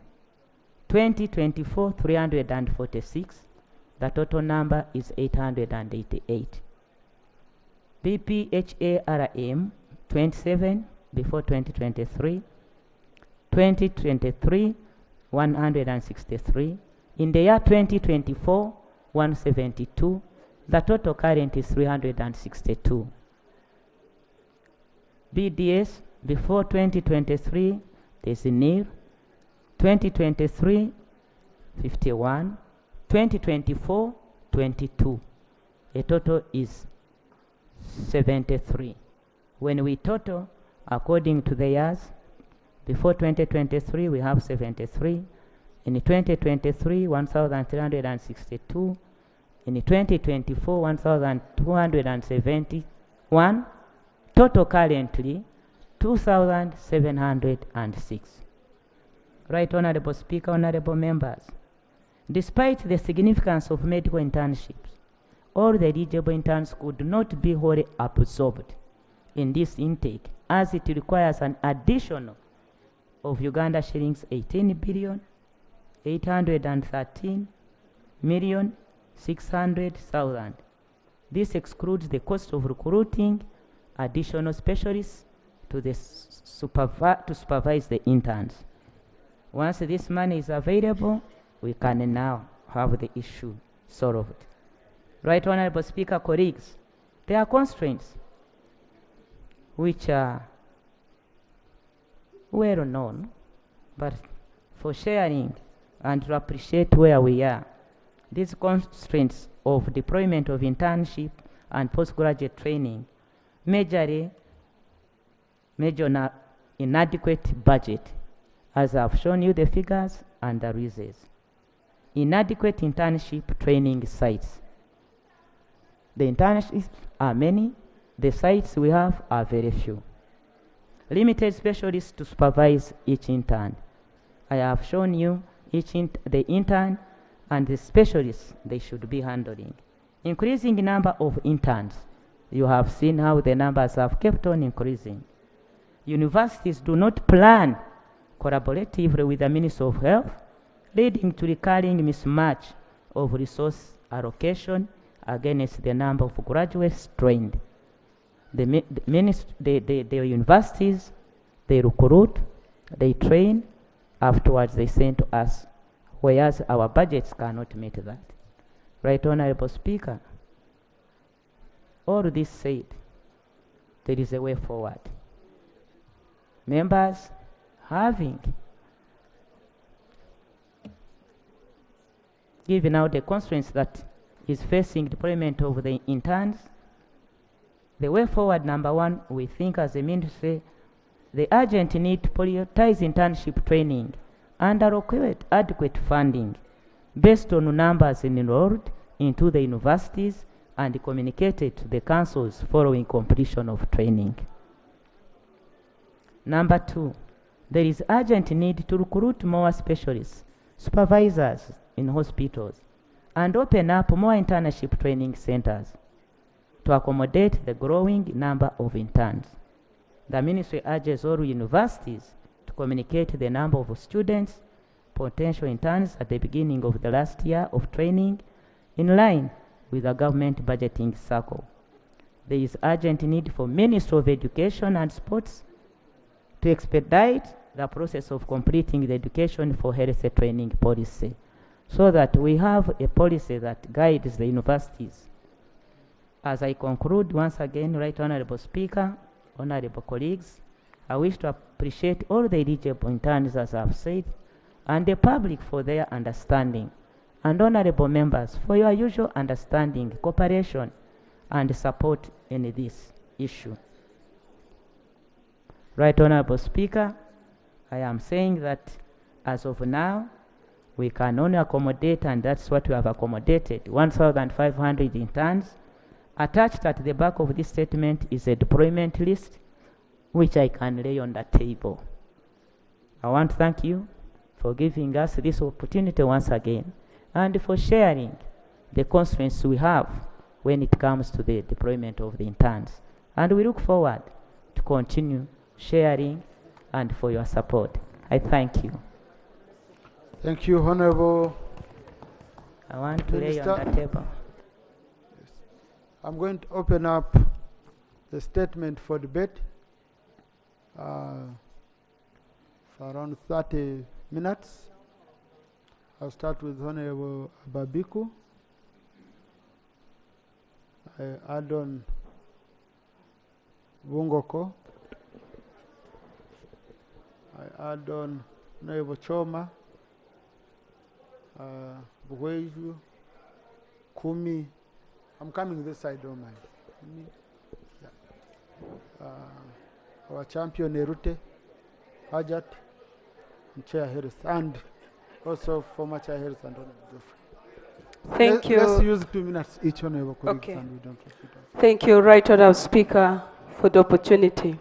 2024, 346. The total number is 888. BPHARM, 27, before 2023. 2023, 163. In the year 2024, 172. The total current is 362. BDS, before 2023, there's a nil. 2023, 51. 2024, 22. The total is 73. When we total according to the years, before 2023 we have 73. In 2023, 1,362. In 2024, 1,271. Total currently 2,706. Right Honorable Speaker, honorable members, despite the significance of medical internships, all the eligible interns could not be wholly absorbed in this intake, as it requires an additional of Uganda shillings 18 billion 813 million 600,000. This excludes the cost of recruiting additional specialists to supervise the interns. Once this money is available, we can now have the issue solved. Right Honorable Speaker, colleagues, there are constraints which are well known, but for sharing and to appreciate where we are, these constraints of deployment of internship and postgraduate training, major inadequate budget, as I've shown you the figures and the reasons. Inadequate internship training sites. The internships are many, the sites we have are very few. Limited specialists to supervise each intern. I have shown you the intern and the specialists they should be handling. Increasing number of interns. You have seen how the numbers have kept on increasing. Universities do not plan collaboratively with the Ministry of Health, leading to recurring mismatch of resource allocation against the number of graduates trained. The universities, they recruit, they train, afterwards they send to us, whereas our budgets cannot meet that. Right Honorable Speaker, all this said, there is a way forward. Members having given now the constraints that is facing deployment of the interns, the way forward, number one, we think as a ministry, the urgent need to prioritize internship training and allocate adequate funding based on numbers enrolled into the universities and communicated to the councils following completion of training. Number two, there is urgent need to recruit more specialists, supervisors in hospitals, and open up more internship training centers to accommodate the growing number of interns. The ministry urges all universities to communicate the number of students, potential interns at the beginning of the last year of training in line with the government budgeting cycle. There is urgent need for Ministry of Education and Sports to expedite the process of completing the education for health training policy so that we have a policy that guides the universities. As I conclude, once again, Right Honorable Speaker, honorable colleagues, I wish to appreciate all the eligible interns, as I've said, and the public for their understanding, and honorable members for your usual understanding, cooperation, and support in this issue. Right Honorable Speaker, I am saying that as of now, we can only accommodate, and that's what we have accommodated, 1,500 interns. Attached at the back of this statement is a deployment list, which I can lay on the table. I want to thank you for giving us this opportunity once again, and for sharing the constraints we have when it comes to the deployment of the interns. And we look forward to continue sharing and for your support. I thank you. Thank you, Honorable. I want to lay on the table. I'm going to open up the statement for debate for around 30 minutes. I'll start with Honorable Babiku. I add on Bungoko. I add on Honorable Choma, Bugweju, Kumi. I'm coming this side, don't mind. Yeah. Our champion Erute, Hajat, and Chair Harris, and also former Chair Harris and Honorable Thank you. Let's use 2 minutes each, Honorable colleagues, Okay. and we don't repeat. Thank you, Right Honourable Speaker, for the opportunity.